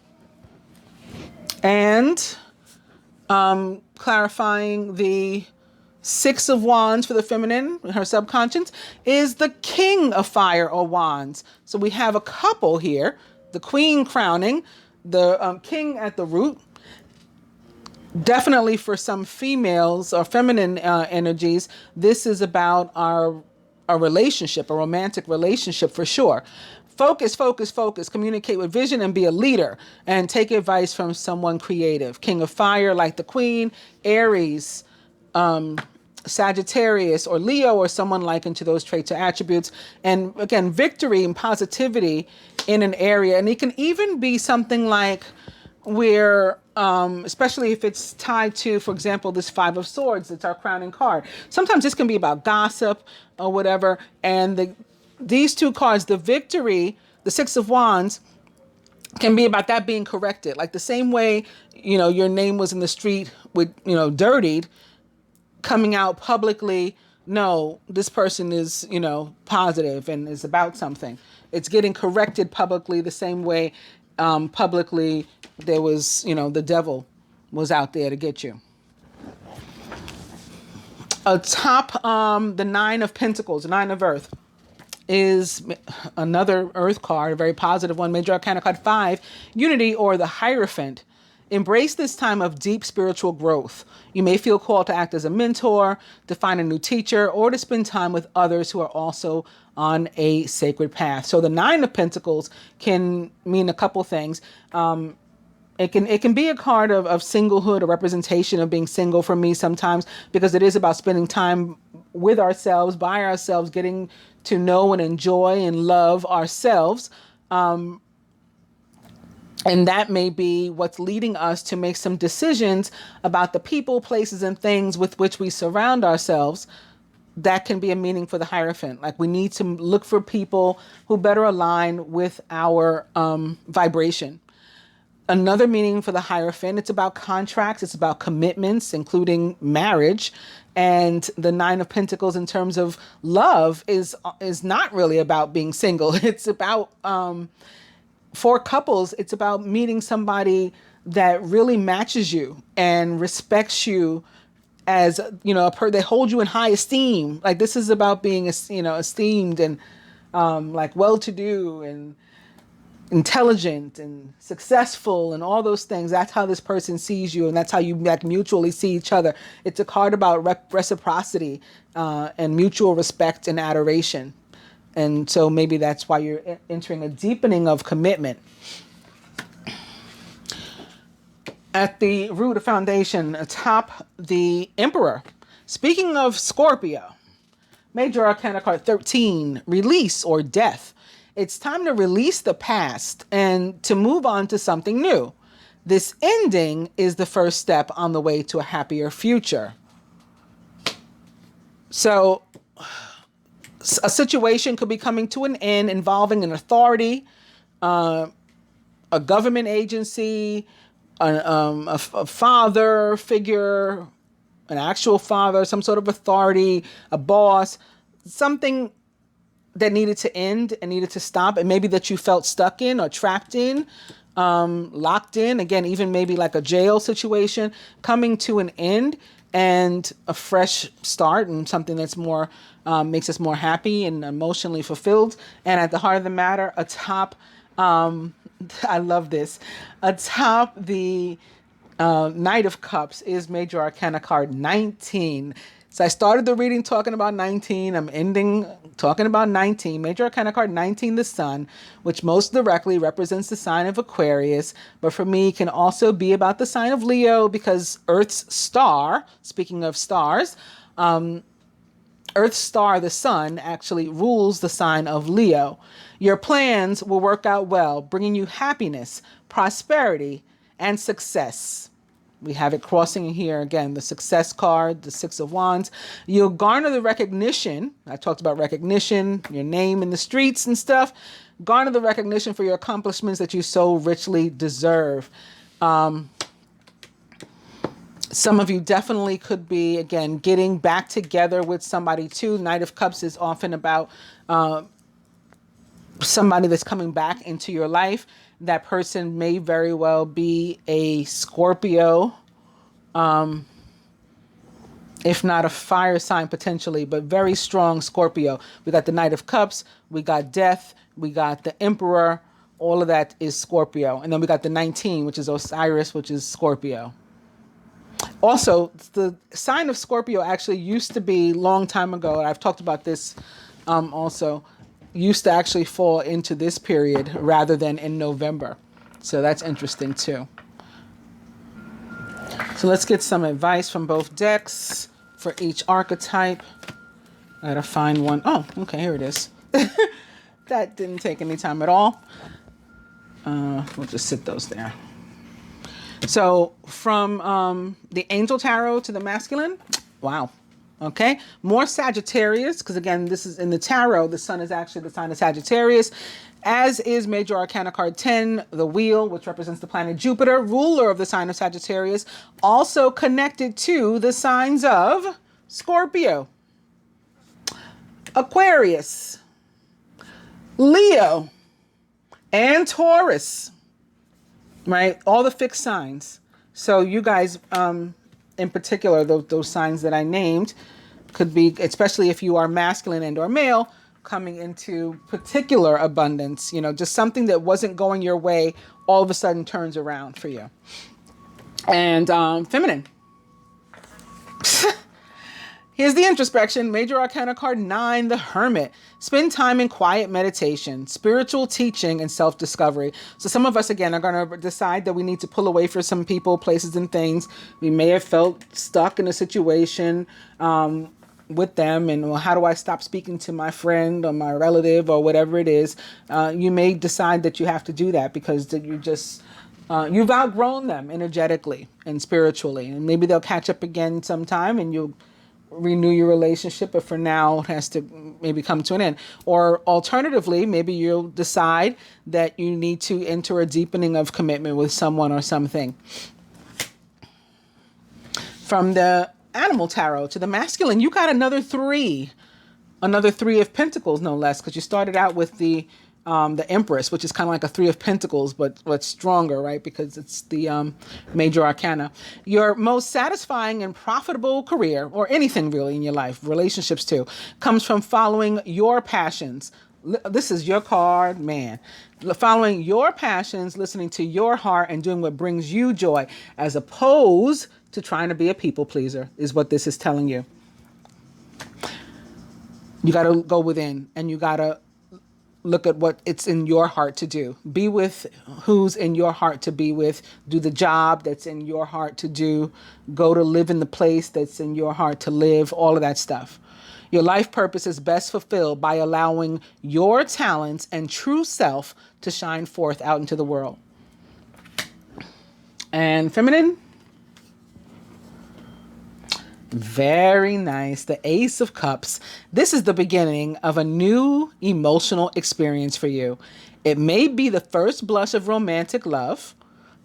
And clarifying the Six of Wands for the feminine, her subconscious, is the King of Fire or Wands. So we have a couple here, the Queen crowning, the King at the root. Definitely for some females or feminine energies, this is about a relationship, a romantic relationship for sure. Focus, focus, focus. Communicate with vision and be a leader, and take advice from someone creative. King of Fire, like the Queen. Aries, Sagittarius, or Leo, or someone likened to those traits or attributes. And again, victory and positivity in an area. And it can even be something like where, especially if it's tied to, for example, this Five of Swords, it's our crowning card. Sometimes this can be about gossip or whatever. And these two cards, the victory, the Six of Wands, can be about that being corrected. Like the same way, your name was in the street with, dirtied, coming out publicly. No, this person is, positive and is about something. It's getting corrected publicly the same way publicly there was, the devil was out there to get you. Atop the Nine of Pentacles, Nine of Earth, is another Earth card, a very positive one, Major Arcana card 5, Unity, or the Hierophant. Embrace this time of deep spiritual growth. You may feel called to act as a mentor, to find a new teacher, or to spend time with others who are also on a sacred path. So the Nine of Pentacles can mean a couple things. It can be a card of singlehood, a representation of being single for me sometimes, because it is about spending time with ourselves, by ourselves, getting to know and enjoy and love ourselves. And that may be what's leading us to make some decisions about the people, places, and things with which we surround ourselves. That can be a meaning for the Hierophant. Like, we need to look for people who better align with our vibration. Another meaning for the Hierophant, it's about contracts, it's about commitments, including marriage. And the Nine of Pentacles in terms of love is not really about being single. It's about, for couples, it's about meeting somebody that really matches you and respects you as, they hold you in high esteem. Like, this is about being, esteemed and like well-to-do and intelligent and successful and all those things. That's how this person sees you, and that's how you like mutually see each other. It's a card about reciprocity and mutual respect and adoration. And so maybe that's why you're entering a deepening of commitment. At the root of foundation, atop the Emperor. Speaking of Scorpio, Major Arcana card 13, release or death. It's time to release the past and to move on to something new. This ending is the first step on the way to a happier future. So a situation could be coming to an end involving an authority, a government agency, a father figure, an actual father, some sort of authority, a boss, something that needed to end and needed to stop, and maybe that you felt stuck in or trapped in, locked in, again, even maybe like a jail situation, coming to an end and a fresh start and something that's more, makes us more happy and emotionally fulfilled. And at the heart of the matter, atop, I love this, atop the Knight of Cups is Major Arcana card 19. So I started the reading talking about 19. I'm ending talking about 19. Major Arcana card 19, the Sun, which most directly represents the sign of Aquarius. But for me, can also be about the sign of Leo, because Earth's star, speaking of stars, Earth's star, the sun, actually rules the sign of Leo. Your plans will work out well, bringing you happiness, prosperity, and success. We have it crossing here again, the success card, the Six of Wands. You'll garner the recognition. I talked about recognition, your name in the streets and stuff. Garner the recognition for your accomplishments that you so richly deserve. Some of you definitely could be, again, getting back together with somebody too. Knight of Cups is often about somebody that's coming back into your life. That person may very well be a Scorpio, if not a fire sign potentially, but very strong Scorpio. We got the Knight of Cups, we got Death, we got the Emperor. All of that is Scorpio. And then we got the 19, which is Osiris, which is Scorpio. Also, the sign of Scorpio actually used to be, long time ago, I've talked about this also, used to actually fall into this period rather than in November. So that's interesting too. So let's get some advice from both decks for each archetype. I gotta find one. Oh, okay, here it is. That didn't take any time at all. We'll just sit those there. So from the Angel Tarot to the Masculine, wow. Okay, more Sagittarius, because again, this is in the Tarot, the Sun is actually the sign of Sagittarius, as is Major Arcana card 10, the Wheel, which represents the planet Jupiter, ruler of the sign of Sagittarius, also connected to the signs of Scorpio, Aquarius, Leo, and Taurus, right? All the fixed signs. So you guys, in particular, those signs that I named could be, especially if you are masculine and or male, coming into particular abundance, just something that wasn't going your way all of a sudden turns around for you. And feminine. Here's the introspection. Major Arcana card 9, the Hermit. Spend time in quiet meditation, spiritual teaching, and self-discovery. So some of us, again, are going to decide that we need to pull away from some people, places, and things. We may have felt stuck in a situation with them. And, well, how do I stop speaking to my friend or my relative or whatever it is? You may decide that you have to do that because you just... you've outgrown them energetically and spiritually. And maybe they'll catch up again sometime and you'll renew your relationship, but for now it has to maybe come to an end. Or alternatively, maybe you'll decide that you need to enter a deepening of commitment with someone or something. From the Animal Tarot to the Masculine, you got another 3 of Pentacles, no less, because you started out with the Empress, which is kind of like a 3 of Pentacles, but stronger, right? Because it's the Major Arcana. Your most satisfying and profitable career, or anything really in your life, relationships too, comes from following your passions. This is your card, man. Following your passions, listening to your heart, and doing what brings you joy, as opposed to trying to be a people pleaser, is what this is telling you. You got to go within, and you got to look at what it's in your heart to do. Be with who's in your heart to be with. Do the job that's in your heart to do. Go to live in the place that's in your heart to live. All of that stuff. Your life purpose is best fulfilled by allowing your talents and true self to shine forth out into the world. And feminine? Very nice. The Ace of Cups. This is the beginning of a new emotional experience for you. It may be the first blush of romantic love,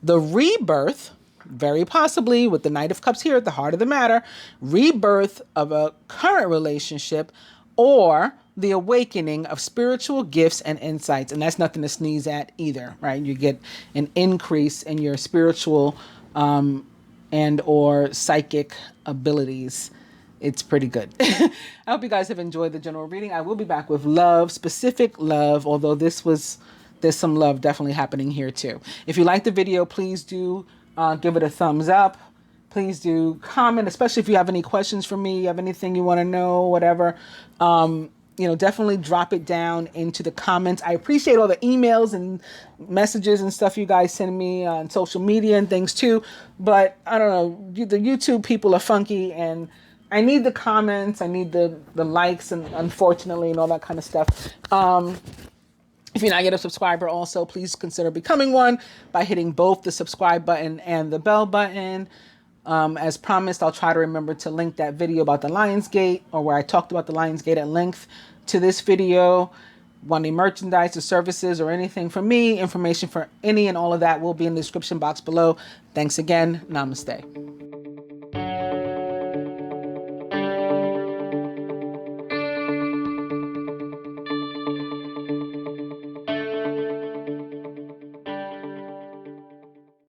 the rebirth, very possibly with the Knight of Cups here at the heart of the matter, rebirth of a current relationship, or the awakening of spiritual gifts and insights. And that's nothing to sneeze at either, right? You get an increase in your spiritual and or psychic abilities. It's pretty good. I hope you guys have enjoyed the general reading. I will be back with love, specific love, although there's some love definitely happening here too. If you like the video, please do give it a thumbs up. Please do comment, especially if you have any questions for me, you have anything you want to know, whatever. Definitely drop it down into the comments. I appreciate all the emails and messages and stuff you guys send me on social media and things too. But I don't know, the YouTube people are funky, and I need the comments. I need the likes, and unfortunately, and all that kind of stuff. If you're not yet a subscriber, also, please consider becoming one by hitting both the subscribe button and the bell button. As promised, I'll try to remember to link that video about the Lionsgate, or where I talked about the Lionsgate at length, to this video. Wanting merchandise or services or anything from me, information for any and all of that will be in the description box below. Thanks again. Namaste.